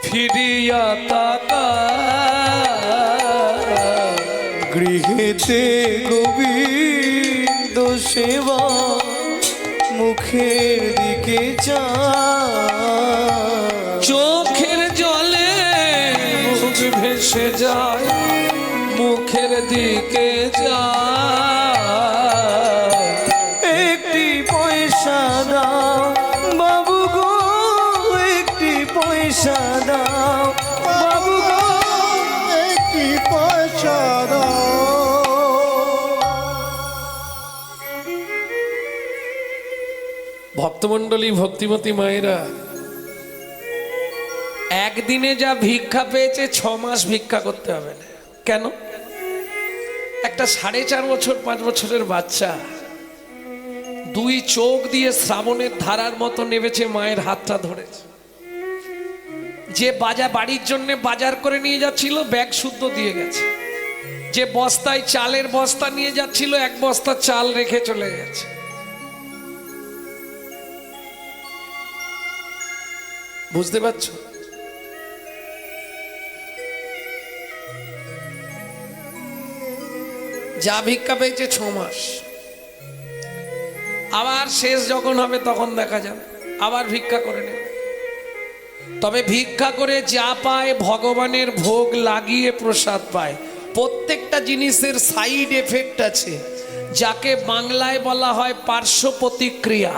ফিরিয়া তাকা। গৃহেতে গোবিন্দ সেবা, মুখের দিকে চায়, চোখের জলে বুক ভেসে যায়, মুখের দিকে যায়, একটি পয়সা দাও বাবু গো, একটি পয়সা দাও বাবু গো, একটি পয়সা দাও। ভক্তমণ্ডলী, ভক্তিমতী মায়েরা, একদিনে যা ভিক্ষা পেয়েছে 6 মাস ভিক্ষা করতে হবে না। কেন? একটা 4.5 বছর 5 বছরের বাচ্চা 2 চোখ দিয়ে শ্রাবণের ধারার মতো নেমেছে, মায়ের হাতটা ধরেছে। যে বাড়ির জন্য বাজার করে নিয়ে যাচ্ছিল ব্যাগ শুদ্ধ দিয়ে গেছে। যে বস্তায় চালের বস্তা নিয়ে যাচ্ছিল 1 বস্তা চাল রেখে চলে গেছে। বুঝতে পারছো? যা ভিক্ষা পেয়েছে 6 মাস, আবার শেষ যখন হবে তখন দেখা যাবে, আবার ভিক্ষা করে নেবে। তবে ভিক্ষা করে যা পায় ভগবানের ভোগ লাগিয়ে প্রসাদ পায়। প্রত্যেকটা জিনিসের সাইড এফেক্ট আছে, যাকে বাংলায় বলা হয় পার্শ্ব প্রতিক্রিয়া।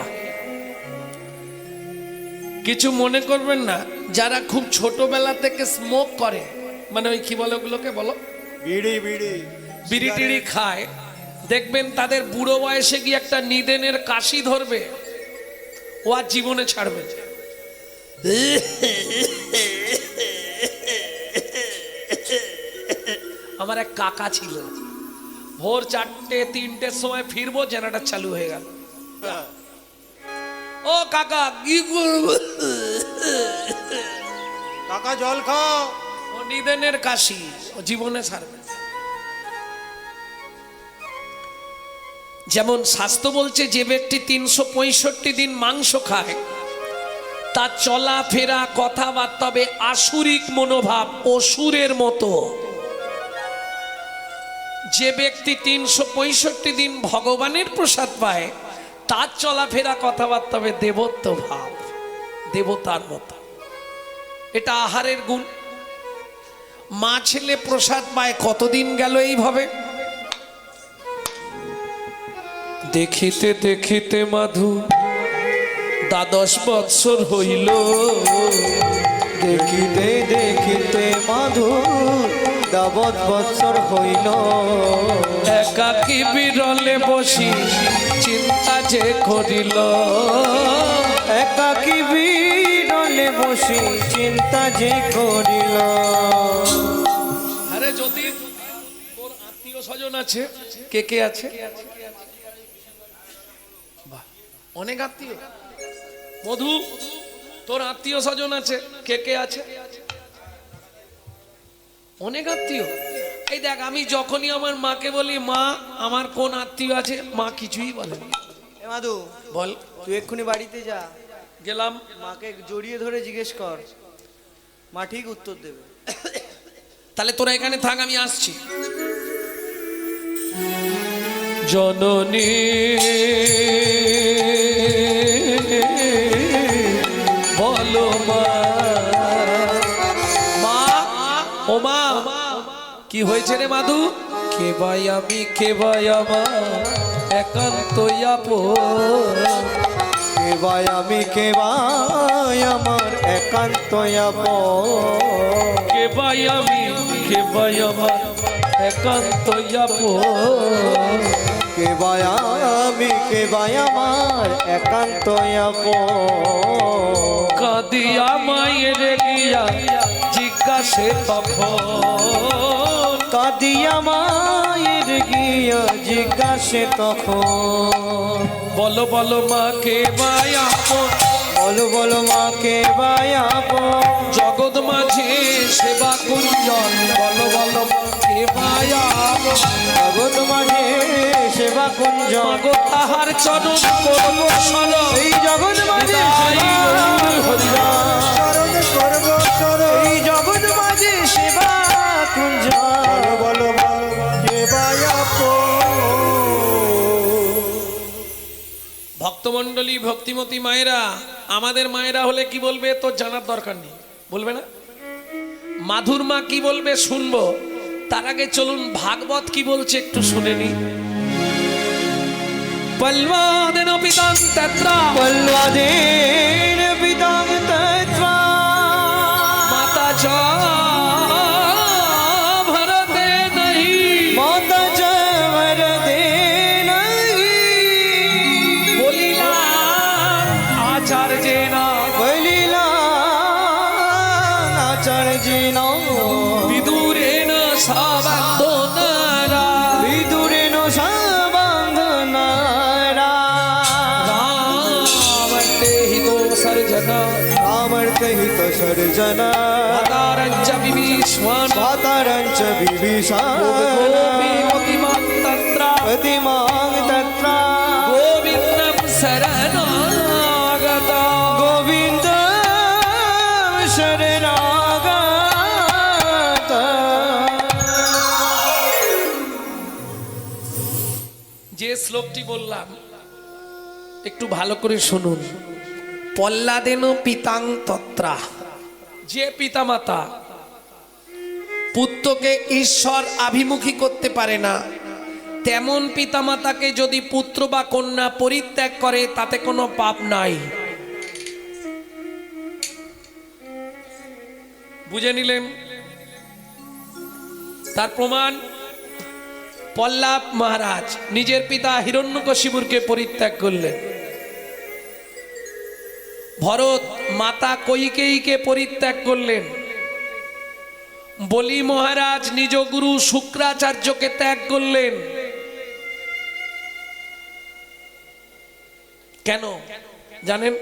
কিছু মনে করবেন না, যারা খুব ছোটবেলা থেকে স্মোক করে, মানে ওই কি বলে ওগুলোকে বলো, বিড়ি বিড়ি বিড়ি টিড়ি খায়, দেখবেন তাদের বুড়ো বয়সে গিয়ে একটা নিদেনের কাশি ধরবে, ও আর জীবনে ছাড়বে না। আমার এক কাকা ছিল, ভোর 4টে 3টের সময় ফিরবো, জেনারেটর চালু হয়ে গেল। ও কাকা কি করবো? কাকা জল খাও। ও নিদেনের কাশি, ও জীবনে ছাড়বে। যেমন শাস্ত্র বলছে, যে ব্যক্তি 365 দিন মাংস খায়, তার চলাফেরা কথাবার্তা হবে আসুরিক মনোভাব, অসুরের মতো। যে ব্যক্তি 365 দিন ভগবানের প্রসাদ পায়, তার চলাফেরা কথাবার্তা হবে দেবত্ব ভাব, দেবতার মতো। এটা আহারের গুণ। মা ছেলে প্রসাদ পায়, কতদিন গেল এইভাবে? দেখিতে দেখিতে মাধু 12 বৎসর হইল, দেখিতে দেখিতে মাধু 12 বৎসর হইল, একাকী বিরলে বসি চিন্তা যে করিল, একাকী বিরলে বসি চিন্তা যে করিল। আরে যদি তোর আত্মীয় স্বজন আছে, কে কে আছে? বাহ, অনেক আত্মীয়। মধু, তোর আত্মীয় স্বজন আছে, কে কে আছে? অনেক আত্মীয়। এই দেখ, আমি যখনই আমার মাকে বলি মা আমার কোন আত্মীয় আছে, মা কিছুই বলে না। এ মাধু, বল। তুই এক্ষুনি বাড়িতে যা, গেলাম। মাকে জড়িয়ে ধরে জিজ্ঞেস কর, মা ঠিক উত্তর দেবে। তাহলে তোরা এখানে থাক, আমি আসছি। জননী বলো মা, মা ও মা, কি হয়েছে রে মাধু? কে ভাই আমি, কে ভাই আমার একান্তই আপন। কে ভাই আমি, কে ভাই আমার একান্তই আপন। কে ভাই আমি, কে ভাই আমার একান্তই আপন। কে ভাই আমি, কে ভাই আমার একান্তই আপন। কাঁদিয়া মায়ের গিয়া জিজ্ঞাসে তখন, কাঁদিয়া মায়ের গিয়া জিজ্ঞাসে তখন। বলো বলো মা কে ভাই আপন, বলো বলো মা কে ভাই আপন। জগৎ মাঝে সেবা কুঞ্জন, বলো বলো মা কে ভাই আপন। জগৎ মাঝে সেবা কুঞ্জ, মাগো তাহার চরণ করব শরণ, এই জগৎ মাঝে হৃদয় গৌর হরিনাম। চরণ করব চরণ। এই জগৎ মাঝে সেবা কুঞ্জ। বলো বলো বলো কে ভাই আপন। ভক্তমণ্ডলী, ভক্তিমতী মায়েরা, আমাদের মায়েরা হলে কি বলবে তোর জানার দরকার নেই, বলবে না? মাধুর মা কি বলবে শুনবো, তার আগে চলুন ভাগবত কি বলছে একটু শুনে নি। পল্বাদেন পিতাং তত্রা, পল্লবেন পিতাং তত্রা, মাতা চ ভরতে নহি, মাতা চ ভরতে নহি। বলিলা আচার্যেন, বলিলা আচার্যেন, বিদুরেণ সাবন্ধনারা, বিদুরেণ সাবন্ধনারা। রামর্তেহিতো সর্জনা, রামর্তহিত সর্জনা, ভাতারঞ্চ বিভীষ্মণ, ভাতারঞ্চ বিভীষণ। গোপীমতিমাং তত্র, প্রতিমাং তত্রা, গোবিন্দং শরণাগতা। গোবিন্দ শরণাগত। যে শ্লোকটি বললাম একটু ভালো করে শুনুন। পল্লাদেন পিতাং তত্রা, যে পিতামাতা পুত্রকে ঈশ্বর আভিমুখী করতে পারে না, তেমন পিতামাতাকে যদি পুত্র বা কন্যা পরিত্যাগ করে তাতে কোনো পাপ নাই। বুঝে নিলেন? তার প্রমাণ পল্লাব মহারাজ নিজের পিতা হিরণ্যকশিপুরকে পরিত্যাগ করলেন। ভরত মাতা কৈকেয়ীকে পরিত্যাগ করলেন। বলি মহারাজ নিজ গুরু শুক্রাচার্যকে ত্যাগ করলেন। কেন জানেন?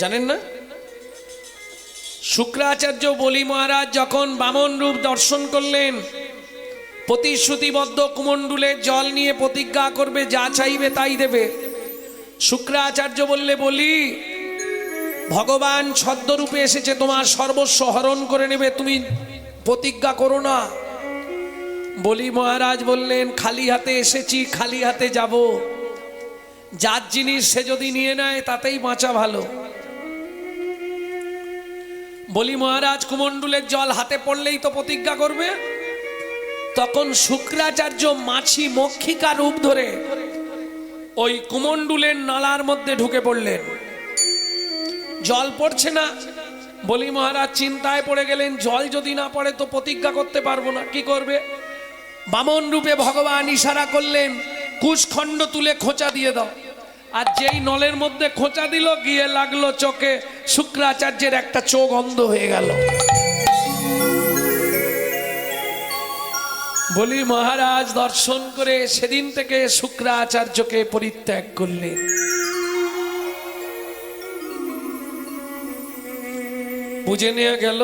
জানেন না? শুক্রাচার্য বলি মহারাজ যখন বামন রূপ দর্শন করলেন, প্রতিশ্রুতিবদ্ধ কুমণ্ডুলের জল নিয়ে প্রতিজ্ঞা করবে, যা চাইবে তাই দেবে। শুক্রাচার্য বললে, বলি ভগবান ছদ্মরূপে এসেছে, তোমার সর্বস্ব হরণ করে নেবে, তুমি প্রতিজ্ঞা করো না। বলি মহারাজ বললেন, খালি হাতে এসেছি, খালি হাতে যাব। যার জিনিস সে যদি নিয়ে নেয় তাতেই বাঁচা ভালো। বলি মহারাজ কুমণ্ডুলের জল হাতে পড়লেই তো প্রতিজ্ঞা করবে। তখন শুক্রাচার্য মাছি মক্ষিকা রূপ ধরে ওই কুমণ্ডুলের নালার মধ্যে ঢুকে পড়লেন। জল পড়ছে না। বলি মহারাজ চিন্তায় পড়ে গেলেন, জল যদি না পড়ে তো প্রতিজ্ঞা করতে পারবো না, কি করবে? বামন রূপে ভগবান ইশারা করলেন, কুশখণ্ড তুলে খোঁচা দিয়ে দাও। আর যেই নলের মধ্যে খোঁচা দিল, গিয়ে লাগলো চোখে। শুক্রাচার্যের একটা চোখ অন্ধ হয়ে গেল। বলি মহারাজ দর্শন করে সেদিন থেকে শুক্রাচার্যকে পরিত্যাগ করলেন। বুঝে নেওয়া গেল।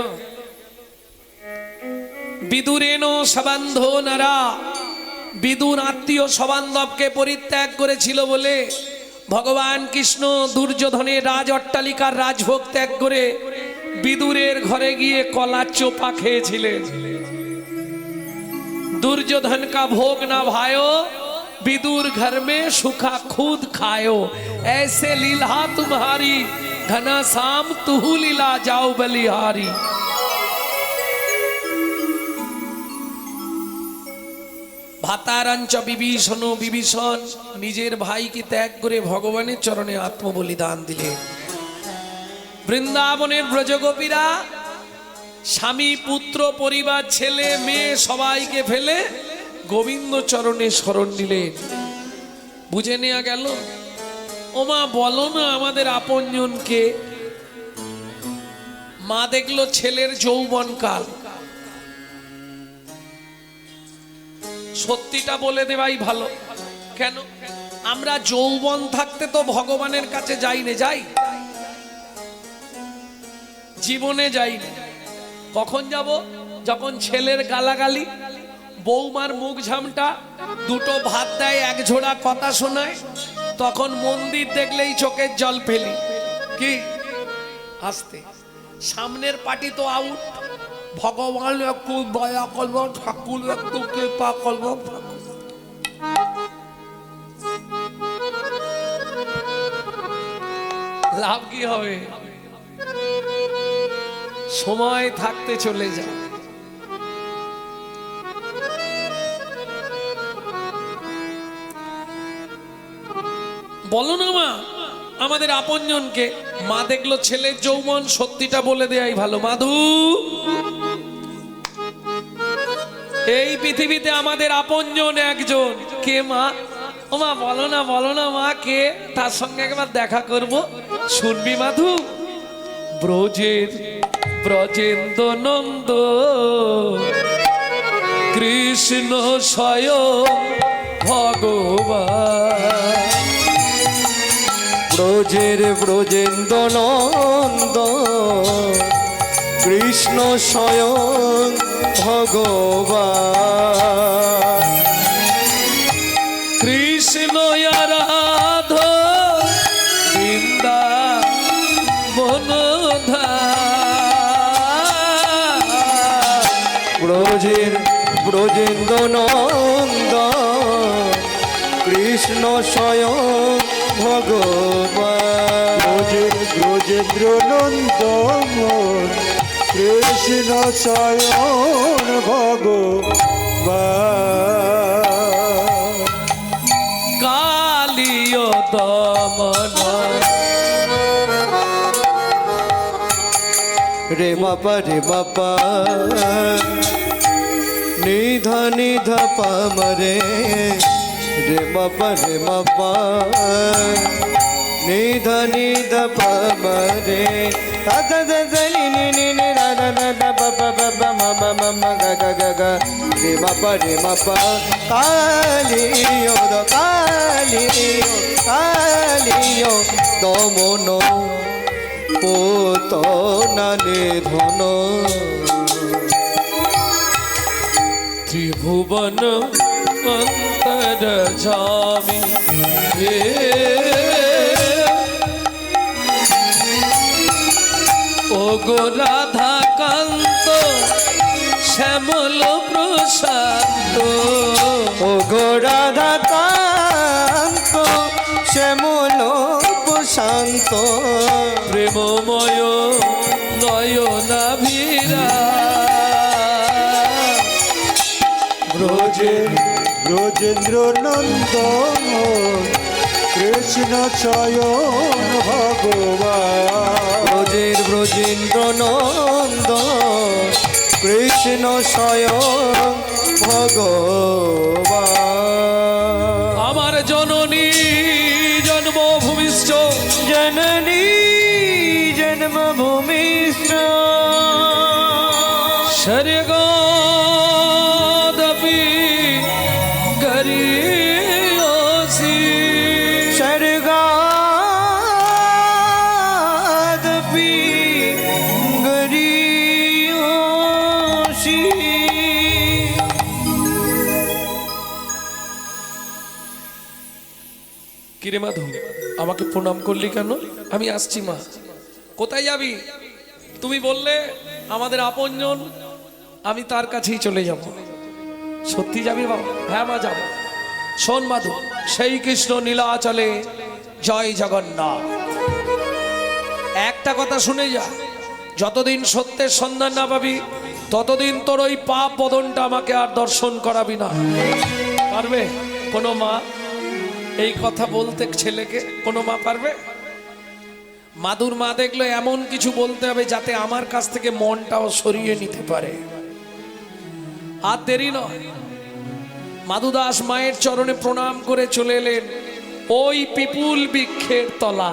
বিদুরেন সবান্ধ নারা, বিদুর আত্মীয় সবান্ধবকে পরিত্যাগ করেছিল বলে ভগবান কৃষ্ণ দুর্যোধনের রাজ অট্টালিকার রাজভোগ ত্যাগ করে বিদুরের ঘরে গিয়ে কলার চোপা খেয়েছিলেন। दुर्योधन का भोग ना भायो, विदुर घर में सुखा खुद खायो। ऐसे लीला तुम्हारी घना शाम तुहु लीला जाओ बलिहारी। भातारंच विभीषण, विभीषण निजेर भाई की त्याग करे भगवानेर चरणे आत्मबलिदान दिले। বৃন্দাবনের ব্রজগোপীরা স্বামী পুত্র পরিবার ছেলে মেয়ে সবাইকে ফেলে গোবিন্দ চরণে শরণ নিলেন। বুঝে নেওয়া গেল। ওমা বলো না আমাদের আপনজনকে। মা দেখলো ছেলের যৌবনকাল, সত্যিটা বলে দেওয়াই ভালো। কেন? আমরা যৌবন থাকতে তো ভগবানের কাছে যাইনে, যাই জীবনে যাইনি। কখন যাব? যখন ছেলের গালাগালি, বৌমার মুখ ঝামটা, দুটো ভাত দেয়, এক ঝোড়া কথা শোনায়, তখন মন্দির দেখলেই চোখের জল ফেলি। কি আসতে সামনের পার্টি তো আউট। ভগবান একটু দয়া করবো, ঠাকুর একটু কৃপা করবো। লাভ কি হবে? সময় থাকতে চলে যায়। বলো না মা আমাদের আপনজনকে। মা দেখলো ছেলের যৌবন, সত্যিটা বলে দেয়াই ভালো। মাধু, এই পৃথিবীতে আমাদের আপনজন একজন। কে মা? ও মা বলো না, বলো না মা কে? তার সঙ্গে একবার দেখা করব। শুনবি মাধু? ব্রজের ব্রজেন্দ্র নন্দ কৃষ্ণ স্বয়ং ভগবান। ব্রজের ব্রজেন্দ্র নন্দ কৃষ্ণ স্বয়ং ভগবান। কৃষ্ণ আরাধ বৃন্দাবন ব্রজের ব্রজেন্দ্র নন্দ কৃষ্ণ স্বয়ং ভগবান। ব্রজের ব্রজেন্দ্র নন্দন কৃষ্ণ স্বয়ং ভগবান। কালিয় দমন রে বাপা রে বাপা নিধ নিধ পামরে রে বাপা রে বাপা নিধ নিধ পামরে দাদা দাদা নি নি নি নি দাদা দাদা বাবা বাবা মামা মামা গা গা গা গা রে বাপা রে বাপা কালিয় দ কালিয় কালিয় দমন পোতনানে ধন ত্রিভুবন অন্তর ঝামি হে ও গো রাধা কান্ত শ্যামল প্রশান্ত। ও গো রাধা কান্ত শ্যামল প্রশান্ত। প্রেমময় নয়নাভিরা ব্রজের ব্রজেন্দ্র নন্দন কৃষ্ণ স্বয়ং ভগবান। ব্রজের ব্রজেন্দ্র নন্দ কৃষ্ণ স্বয়ং ভগবান। আমার জননী জন্মভূমিষ্ঠ জননী জন্মভূমিষ্ঠ স্বর্গদপি গরীয়সি। স্বর্গাদপি গরী কিরে মাধু, আমাকে প্রণাম করলি কেন? আমি আসছি মা। কোথায় যাবি? তুমি বললে আমাদের আপনজন, আমি তার কাছেই চলে যাব। সত্যি যাবি বাবা? হ্যাঁ মা, যাব। শোন মাধু, সেই কৃষ্ণ নীলাচলে জয় জগন্নাথ। একটা কথা শুনে যা, যতদিন সত্যের সন্ধান না পাবি ততদিন তোর ওই পাপ বদনটা আমাকে আর দর্শন করাবি না। পারবে কোনো মা এই কথা বলতে ছেলেকে? কোনো মা পারবে? মাদুর মা দেখলে এমন কিছু বলতে হবে যাতে আমার কাছ থেকে মনটাও সরিয়ে নিতে পারে। আর দেরি নয়, মাধু দাস মায়ের চরণে প্রণাম করে চলে এলেন ওই পিপুল বৃক্ষের তলা।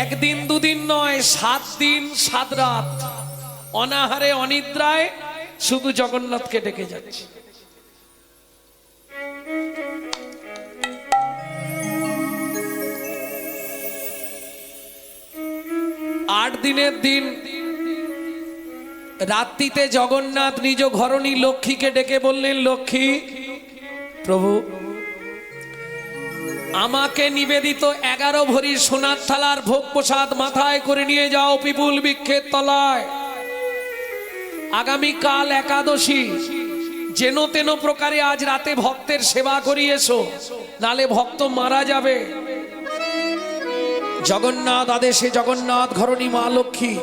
একদিন দুদিন নয়, 7 দিন 7 রাত অনাহারে অনিদ্রায় শুধু জগন্নাথকে ডেকে যাচ্ছে। আট দিনের দিন রাত্রিতে জগন্নাথ নিজ ঘরণী লক্ষ্মীকে ডেকে বললেন, লক্ষ্মী প্রভু, আমাকে নিবেদিত 11 ভরি সোনার থালার ভোগ প্রসাদ মাথায় করে নিয়ে যাও পিপুল বৃক্ষের তলায়। আগামীকাল একাদশী, যেন তেন প্রকারে আজ রাতে ভক্তের সেবা করিয়েছো, নালে ভক্ত মারা যাবে। জগন্নাথ আদেশে জগন্নাথ ঘরণী মা লক্ষ্মী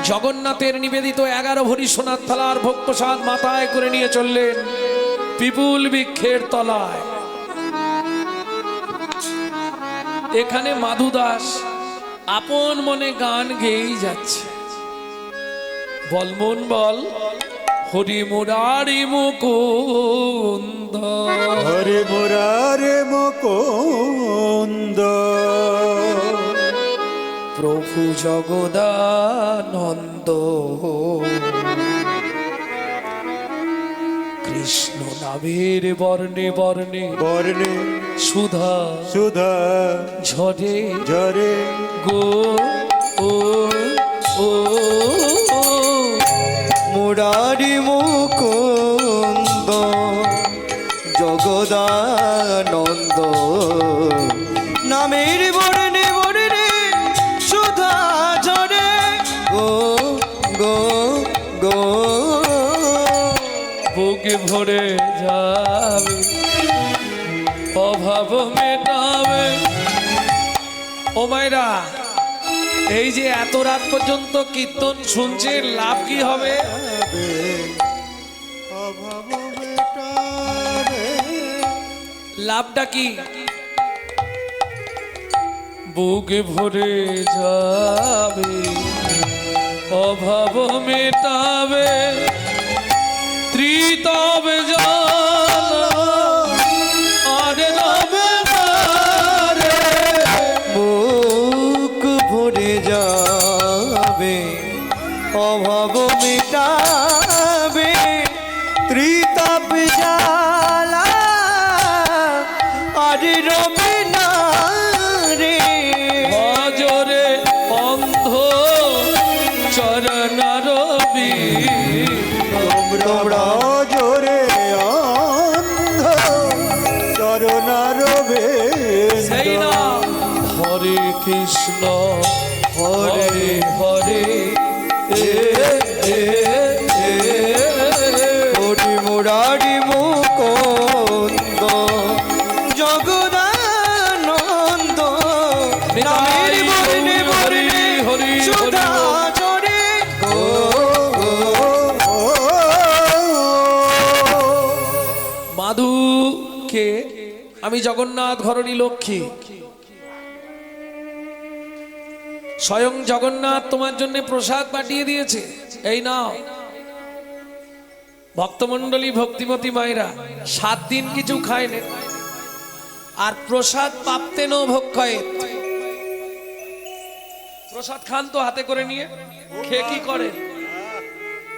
জগন্নাথের নিবেদিত 11 ভরি সোনার থালার ভোগ প্রসাদ মাথায় করে নিয়ে চললেন পিপুল বৃক্ষের তলায়। এখানে মাধু দাস আপন মনে গান গেয়েই যাচ্ছে। বল মন বল, হরি মুরারি মুকুন্দ, হরে মুরারে মুকুন্দ, প্রভু জগদানন্দ, কৃষ্ণ নামের বর্ণে বর্ণে বর্ণে সুধা সুধা ঝরে ঝরে গো ও ও মুরারি মুকুন্দ জগদানন্দ, নামের বর্ণে বর্ণে সুধা ঝরে গো গো গো। বুকে ভরে যাবে, অভাব মেটাবে। ও মায়েরা, এই যে এত রাত পর্যন্ত কীর্তন শুনছে, লাভ কি হবে? অভাব মেটাবে। লাভটা কি? বুকে ভরে যাবে, অভাব মেটাবে, ত্রিতবে জল আর রবে না রে। বুক ভরে যাবে, অভাব মিটাবে, ত্রিতাপ জ্বালা আর রবে না রে। ভজরে অন্ধ চরণারবি, তোমরা জোরে অন্ধ চরণার সেই না হরে কৃষ্ণ হরে হরে এ এ এ হরি মুরারি মুকুন্দ জগদানন্দ, নামের বর্ণে বর্ণে হরি সুধা ঝরে গো গো। মাধুকে আমি জগন্নাথ ঘরণী লক্ষ্মী, স্বয়ং জগন্নাথ তোমার জন্য প্রসাদ পাঠিয়ে দিয়েছে, এই নাও। ভক্তমণ্ডলী ভক্তিমতী মায়েরা 7 দিন কিছু খায়নি, আর প্রসাদ পাপতেন ভক্ষয়ে। প্রসাদ খান তো হাতে করে নিয়ে, খেয়ে কি করেন?